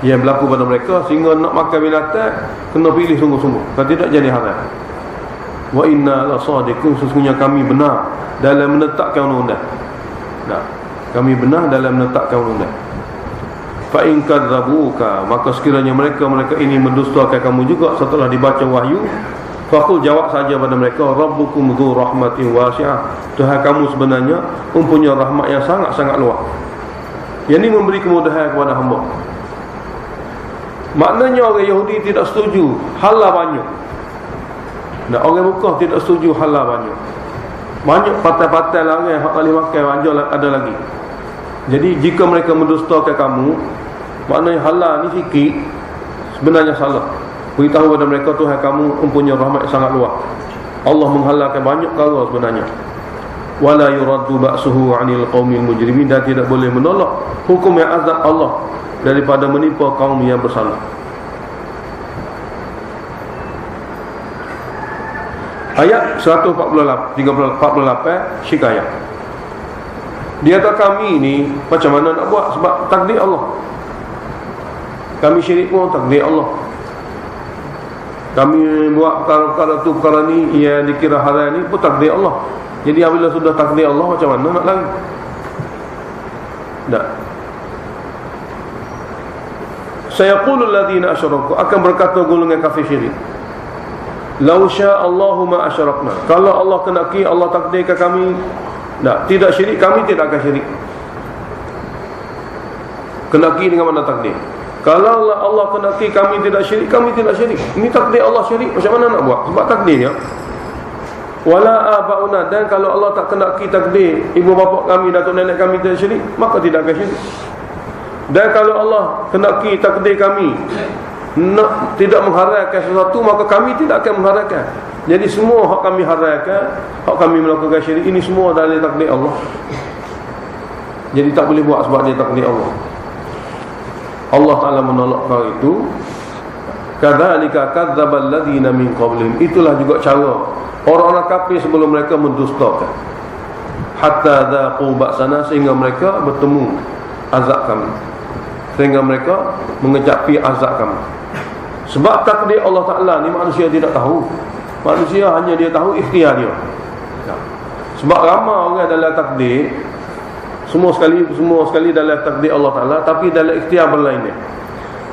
yang berlaku pada mereka, sehingga nak makan binatang kena pilih sungguh-sungguh, kalau tidak jadi haram. Wa inna la sadiqun, sesungguhnya kami benar dalam menetapkan undang-undang. Nah, kami benar dalam menetapkan undang-undang. Fa in kadzabuka, maka sekiranya mereka ini mendustakan kamu juga setelah dibaca wahyu, faqul, jawab saja pada mereka, rabbukum dzu rahmatin wasi'ah, Tuhan kamu sebenarnya mempunyai rahmat yang sangat-sangat luas. Yang ini memberi kemudahan kepada hamba. Maknanya orang Yahudi tidak setuju halal banyak, dan orang Mekah tidak setuju halal banyak. Banyak patai-patai lah orang yang boleh makan banyak ada lagi. Jadi jika mereka mendustakan kamu, maknanya halal ni sikit, sebenarnya salah. Beritahu kepada mereka, Tuhan kamu mempunyai rahmat yang sangat luas. Allah menghalalkan banyak perkara sebenarnya. Wala yuraddu ba'suhu 'anil qaumil mujrimin, dan tidak boleh menolak hukum yang azab Allah daripada menimpa kaum yang bersalah. Ayat 148 Syikayah. Dia kata kami ni macam mana nak buat, sebab takdir Allah. Kami syirik pun takdir Allah. Kami buat perkara tu, perkara ni yang dikira haram ni pun takdir Allah. Jadi apabila sudah takdir Allah, macam mana nak lari? Tak. Sayaqulul ladzina asyraku, akan berkata golongan kafir syirik, lau syaa Allahu ma asyrakna, kalau Allah kendaki, Allah takdirkan kami tidak syirik, kami tidak akan syirik. Kendaki dengan mana takdir? Kalau Allah kendaki kami tidak syirik, kami tidak syirik. Ini takdir Allah syirik, macam mana nak buat? Sebab takdirnya. Wala abauna, dan kalau Allah tak kendaki takdir ibu bapa kami, datuk nenek kami tidak syirik, maka tidak akan syirik. Dan kalau Allah kendaki takdir kami tidak mengharamkan sesuatu, maka kami tidak akan mengharamkan. Jadi semua hak kami haramkan, hak kami melakukan syirik, ini semua dari takdir Allah. Jadi tak boleh buat sebab dia takdir Allah. Allah Ta'ala menolak perkara itu. Kadzalika kadzdzabal ladzina min qablihim, itulah juga cara orang-orang kafir sebelum mereka mendustakan. Hatta dzaqu ba'sana, sehingga mereka bertemu azab kami, sehingga mereka mengecapi azab kami. Sebab takdir Allah Ta'ala ni manusia tidak tahu. Manusia hanya dia tahu ikhtiar dia. Sebab ramai orang dalam takdir, semua sekali dalam takdir Allah Ta'ala, tapi dalam ikhtiar berlainnya.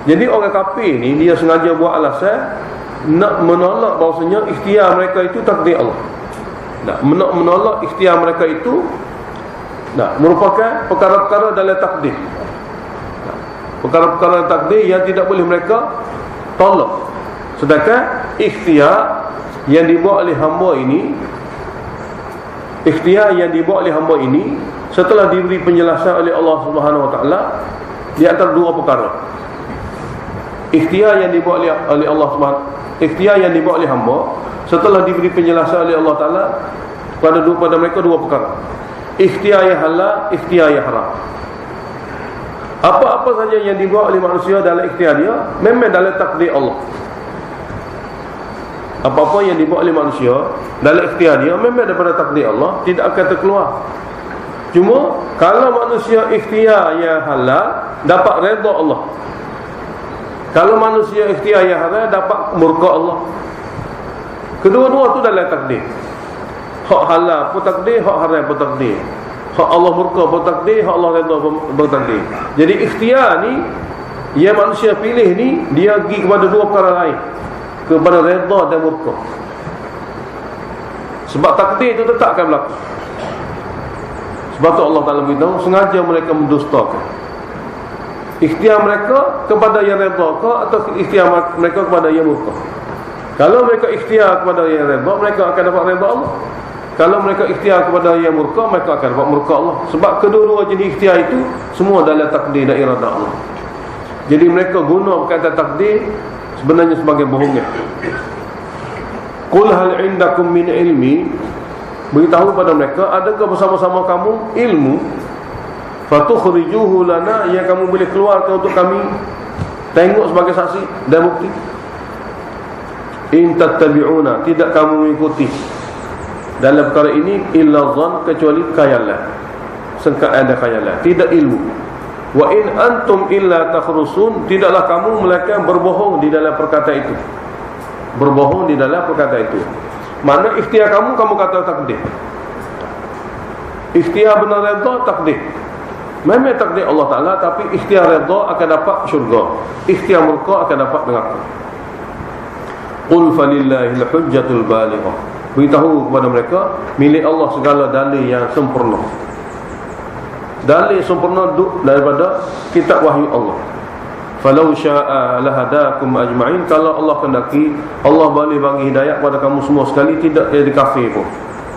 Jadi orang kafir ni dia sengaja buat alasan nak menolak bahawasanya ikhtiar mereka itu takdir Allah. Nak menolak ikhtiar mereka itu merupakan perkara-perkara dalam takdir. Perkara-perkara takdir yang tidak boleh mereka tolak. Sedangkan ikhtiar yang dibuat oleh hamba ini, ikhtiar yang dibuat oleh hamba ini setelah diberi penjelasan oleh Allah Subhanahu Wa Taala di antara dua perkara. Ikhtiar yang dibuat oleh Allah Subhanahu, ikhtiar yang dibuat oleh hamba setelah diberi penjelasan oleh Allah Taala pada mereka dua perkara. Ikhtiar yang halal, ikhtiar yang haram. Apa-apa saja yang dibuat oleh manusia dalam ikhtiar dia, memang dalam takdir Allah. Apa-apa yang dibuat oleh manusia dalam ikhtiar dia, memang daripada takdir Allah, tidak akan terkeluar. Cuma kalau manusia ikhtiar yang halal, dapat redha Allah. Kalau manusia ikhtiar yang haram, dapat murka Allah. Kedua-dua tu dalam takdir. Hak halal pun takdir, hak haram pun takdir. Hak Allah murka pun takdir, hak Allah redha pun takdir. Jadi ikhtiar ni Yang manusia pilih ni, dia pergi kepada dua perkara lain, kepada redha dan murka. Sebab takdir itu tetap akan berlaku. Sebab tu Allah Ta'ala beritahu, sengaja mereka mendustakan. Ikhtiar mereka kepada yang redha ke, atau ikhtiar mereka kepada yang murka. Kalau mereka ikhtiar kepada yang redha, mereka akan dapat redha Allah. Kalau mereka ikhtiar kepada yang murka, mereka akan dapat murka Allah. Sebab kedua-dua jenis ikhtiar itu semua dalam takdir dan iradah Allah. Jadi mereka guna perkataan takdir sebenarnya sebagai bohongan. Qul hal indakum min ilmi, beritahu pada mereka, adakah bersama-sama kamu ilmu, fatukhrijuhu lana, yang kamu boleh keluarkan untuk kami tengok sebagai saksi dan bukti. In tattabi'una, tidak kamu mengikuti dalam perkara ini illa dhann, kecuali khayalan, sangkaan dan khayalan, tidak ilmu. Wa in antum illa takhrusun, tidaklah kamu melainkan berbohong di dalam perkata itu. Berbohong di dalam perkata itu. Mana ikhtiar kamu kata takdir. Ikhtiar benar redha takdir. Memang takdir Allah Ta'ala, tapi ikhtiar redha akan dapat syurga, ikhtiar murka akan dapat neraka. Qul falillahil hujjatul balighah, beritahu kepada mereka, milik Allah segala dalil yang sempurna. Dalil sempurna daripada kitab wahyu Allah. Falau syaa lahadakum ajma'in, kalau Allah kehendaki, Allah boleh bagi hidayah kepada kamu semua sekali, tidak jadi kafir pun.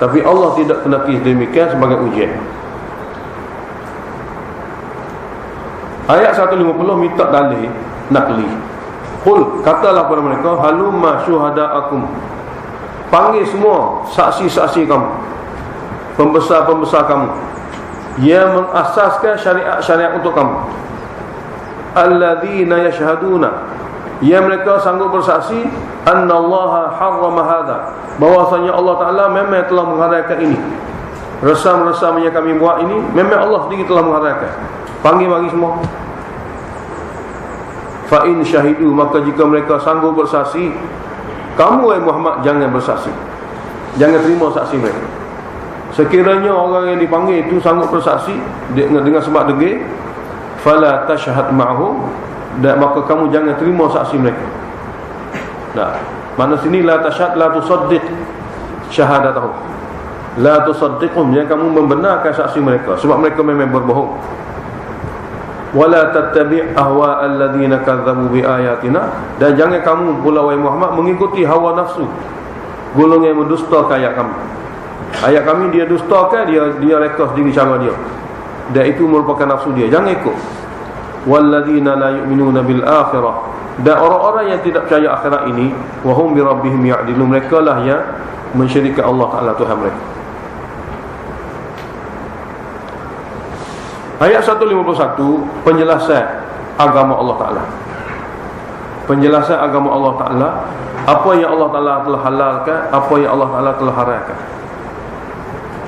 Tapi Allah tidak kehendaki demikian sebagai ujian. Ayat 150 minta dalil nakli. Qul, katalah kepada mereka, halumma syuhada'akum, panggil semua saksi-saksi kamu, pembesar-pembesar kamu yang mengasaskan syariat-syariat untuk kamu. Alladzina yashhaduna, yang mereka sanggup bersaksi, annallaha harrama hadha, bahwasanya Allah Ta'ala memang telah mengharamkan ini. Resam-resam yang kami buat ini memang Allah sendiri telah mengharamkan. Panggil bagi semua. Fa in syahidu, maka jika mereka sanggup bersaksi, kamu wahai Muhammad jangan bersaksi, jangan terima saksi mereka. Sekiranya orang yang dipanggil itu sanggup bersaksi dengan sebab degil, fala tashhad ma'hum, dan maka kamu jangan terima saksi mereka. Nah, mana sini la tashhad, la tusaddiq syahadatahu, la tusaddiqum, yang kamu membenarkan saksi mereka, sebab mereka memang berbohong. Wala tattabi' ahwa alladhina kadzabu bi ayatina, dan jangan kamu pula wahai Muhammad mengikuti hawa nafsu golongan yang mendustakan ayat kami. Ayat kami dia dustakan, dia reka sendiri cara dia, dan itu merupakan nafsu dia. Jangan ikut. Walladzina la yu'minuna bil akhirah, dan orang-orang yang tidak percaya akhirat ini, wa hum bi rabbihim ya'dilun, mereka lah yang mensyirikkan Allah Ta'ala Tuhan mereka. Ayat 151, penjelasan agama Allah Ta'ala. Penjelasan agama Allah Ta'ala, apa yang Allah Ta'ala telah halalkan, apa yang Allah Ta'ala telah haramkan.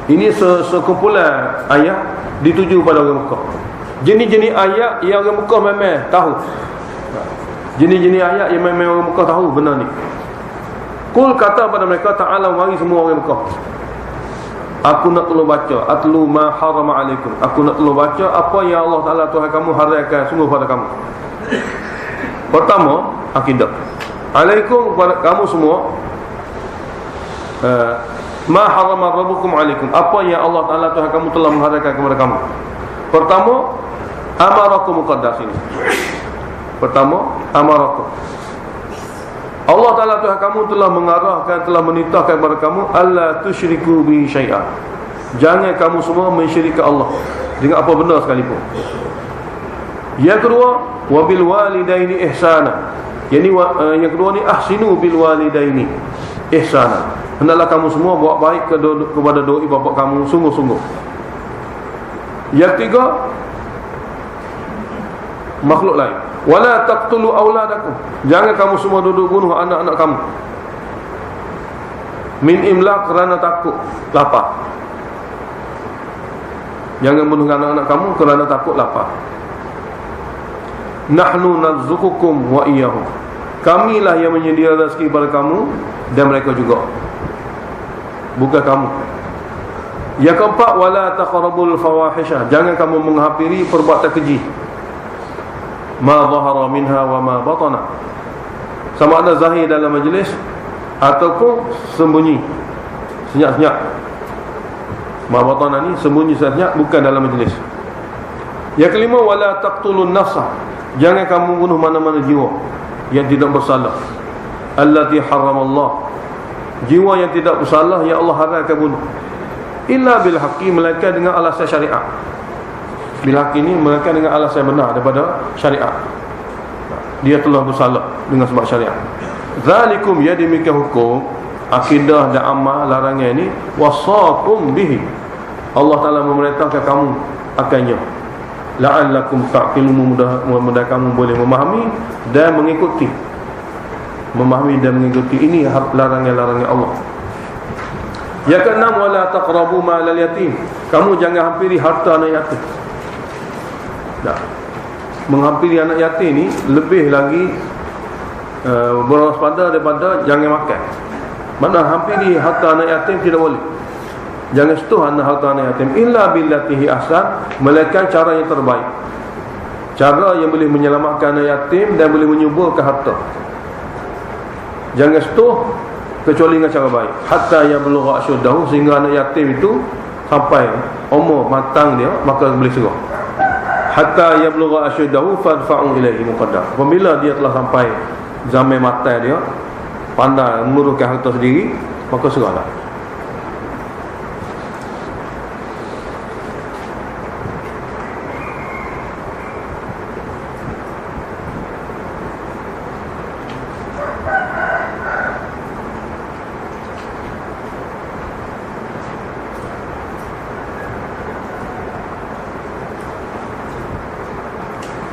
Ini sekumpulan ayat dituju pada orang Mekah. Jenis-jenis ayat yang orang Mekah memang tahu. Jenis-jenis ayat yang memang orang Mekah tahu benar ni. Qul, kata pada mereka, ta'ala, mari semua orang Mekah, aku nak tolong baca, atlu ma harama alaikum, aku nak tolong baca apa yang Allah Ta'ala Tuhan kamu haramkan sungguh pada kamu. Pertama, akidah. Alaikum, kepada kamu semua, ma harama rabbukum alaikum, apa yang Allah Ta'ala Tuhan kamu telah mengharamkan kepada kamu. Pertama, amarakum muqaddas ini. Pertama, amarakum, Allah Ta'ala Tuhan kamu telah mengarahkan, telah menitahkan kepada kamu, alla tusyriku bi syai'a, jangan kamu semua mensyirikkan Allah dengan apa benda sekalipun. Yang kedua, wabil walidaini ihsana, yang kedua ni, ahsinu bil walidaini ihsana, hendaklah kamu semua buat baik kepada dua ibu bapa kamu sungguh-sungguh. Yang tiga, makhluk lain, wala taqtulu auladakum, jangan kamu semua duduk bunuh anak-anak kamu, min imlaq, kerana takut lapar. Jangan bunuh anak-anak kamu kerana takut lapar. Nahnu narzuqukum wa iyyahum, kamilah yang menyedia rezeki kepada kamu dan mereka juga, bukan kamu. Yang keempat, wala taqrabul fawahisha, jangan kamu menghampiri perbuatan keji. ma zahara minha wa ma batana. Sama ada zahir dalam majlis ataupun sembunyi senyap-senyap. Ma batana ni sembunyi senyap, bukan dalam majlis. Yang kelima, wala taqtulun nafsa, jangan kamu bunuh mana-mana jiwa yang tidak bersalah. Allati haramallah, jiwa yang tidak bersalah yang Allah haramkan bunuh. Illa bil haqqi, melainkan dengan alasan syariat. Bil haqqi ni melainkan dengan alasan benar daripada syariat. Dia telah bersalah dengan sebab syariat. Zalikum, ya demikian hukum, akidah dan amal larangan ini, wasakum bihi, Allah Ta'ala memerintahkan kamu akannya, la'allakum ta'qilun, mudah kamu boleh memahami dan mengikuti. Memahami dan mengikuti, ini larangan-larangan Allah. Yang keenam, wala taqrabu ma'al yatim, kamu jangan hampiri harta anak yatim. Nah, menghampiri anak yatim ni lebih lagi berwaspada daripada jangan makan. Mana hampiri harta anak yatim tidak boleh. Jangan sentuh harta anak yatim illa billatihi ahsan, melainkan cara yang terbaik, cara yang boleh menyelamatkan anak yatim dan boleh menyuburkan harta. Jangan sentuh kecuali dengan cara baik. Hatta yablugha asyuddahu, sehingga anak yatim itu sampai umur matang dia, maka boleh serah. Hatta yablugha asyuddahu fadfa'u ilaihi muqaddam, apabila dia telah sampai zaman matang dia, pandai menguruskan harta sendiri, maka serahlah.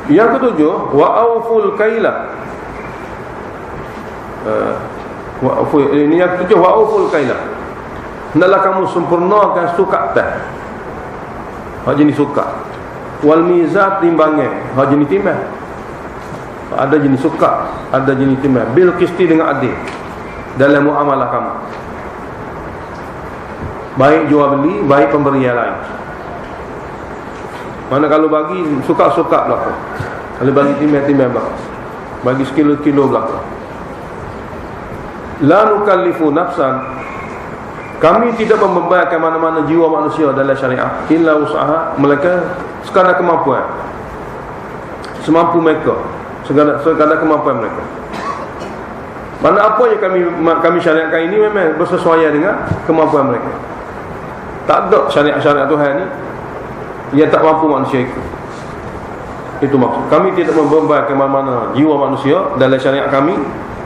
Yang ketujuh, wa auful kaila. Ini yang ketujuh, wa auful kaila, hendaklah kamu sempurnakan sukat teh, hak jenis sukat. Wal mizat, timbangan, hak jenis timbang. Ada jenis sukat, ada jenis timbang. Bil qisti, dengan adil dalam muamalah kamu, baik jual beli, baik pemberian lain. Mana kalau bagi suka-suka belakang, kalau bagi timbang-timbang belakang, bagi sekilo-kilo belakang. La nukallifu nafsan, kami tidak membebankan mana-mana jiwa manusia dalam syariat illa usaha, melainkan sekadar kemampuan, semampu mereka, sekadar kemampuan mereka. Mana apa yang kami syariatkan ini memang bersesuaian dengan kemampuan mereka. Tak ada syariat-syariat Tuhan ni ia tak mampu manusia ikut. Itu maksud kami tidak membebankan mana-mana jiwa manusia dalam syariat kami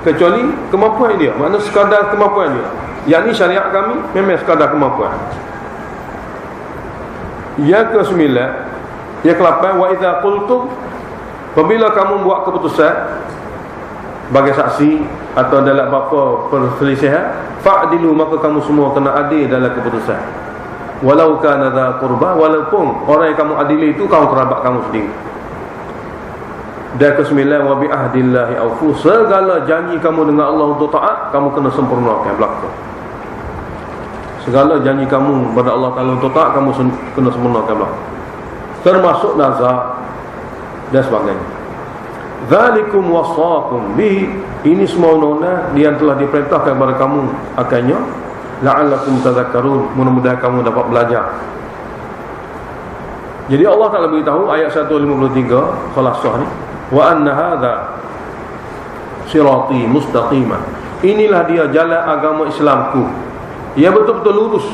kecuali kemampuan dia, makna sekadar kemampuan dia. Yang ni syariat kami memang sekadar kemampuan. Yang ke-9, yang ke-8, wa idza qultum, apabila kamu buat keputusan bagi saksi atau dalam apa perselisihan, fa'dilu, maka kamu semua kena adil dalam keputusan. Walau kana dza qurba, walaupun orang yang kamu adili itu kaum kerabat kamu sendiri. Dan ke-9, wa bi ahdillahi aufu, segala janji kamu dengan Allah untuk taat, kamu kena sempurnakan belaka. Segala janji kamu kepada Allah Taala untuk taat, kamu kena sempurnakan belaka, termasuk nazar dan sebagainya. Zalikum wasaqum bi, ini semua undang-undang yang telah diperintahkan kepada kamu akannya, la'allakum tadhakkarun, mudah-mudahan kamu dapat belajar. Jadi Allah Taala beritahu ayat 153 khalasah ni, wa anna hadza sirati mustaqimah, inilah dia jalan agama Islamku yang betul-betul lurus.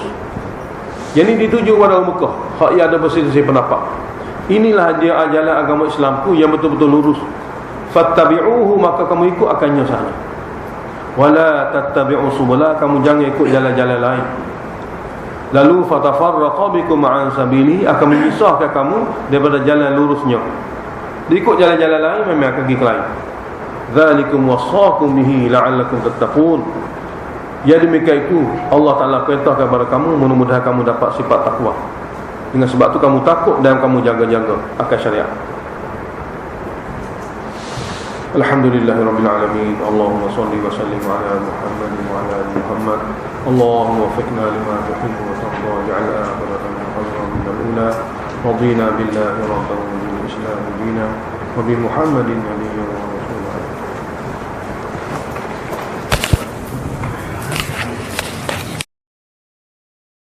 Jadi dituju kepada Mekah, hak yang ada berselisih pendapat. Inilah dia jalan agama Islamku yang betul-betul lurus. Fattabi'uhu, maka kamu ikut akannya sahaja. Wala tattabi'u subula, kamu jangan ikut jalan-jalan lain. Lalu fatafarraqa bikum an sabili, akan memisahkan kamu daripada jalan lurusnya. Ikut jalan-jalan lain memang akan pergi ke lain. Dzalikum wasaqum bihi la'allakum tattaqun. Ya demikian itu Allah Ta'ala perintahkan kepada kamu, mudah-mudahan kamu dapat sifat takwa. Dengan sebab itu kamu takut dan kamu jaga-jaga akan syariat. Alhamdulillahirabbil alamin. Allahumma shalli wa sallim ala Muhammad wa ala ali Muhammad. Allahumma waffiqna lima tuhibbu wa tarda, waj'al akhiratana khairan min al-ula. Radina billahi rabban wa bil islam dinan. wa bi Muhammadin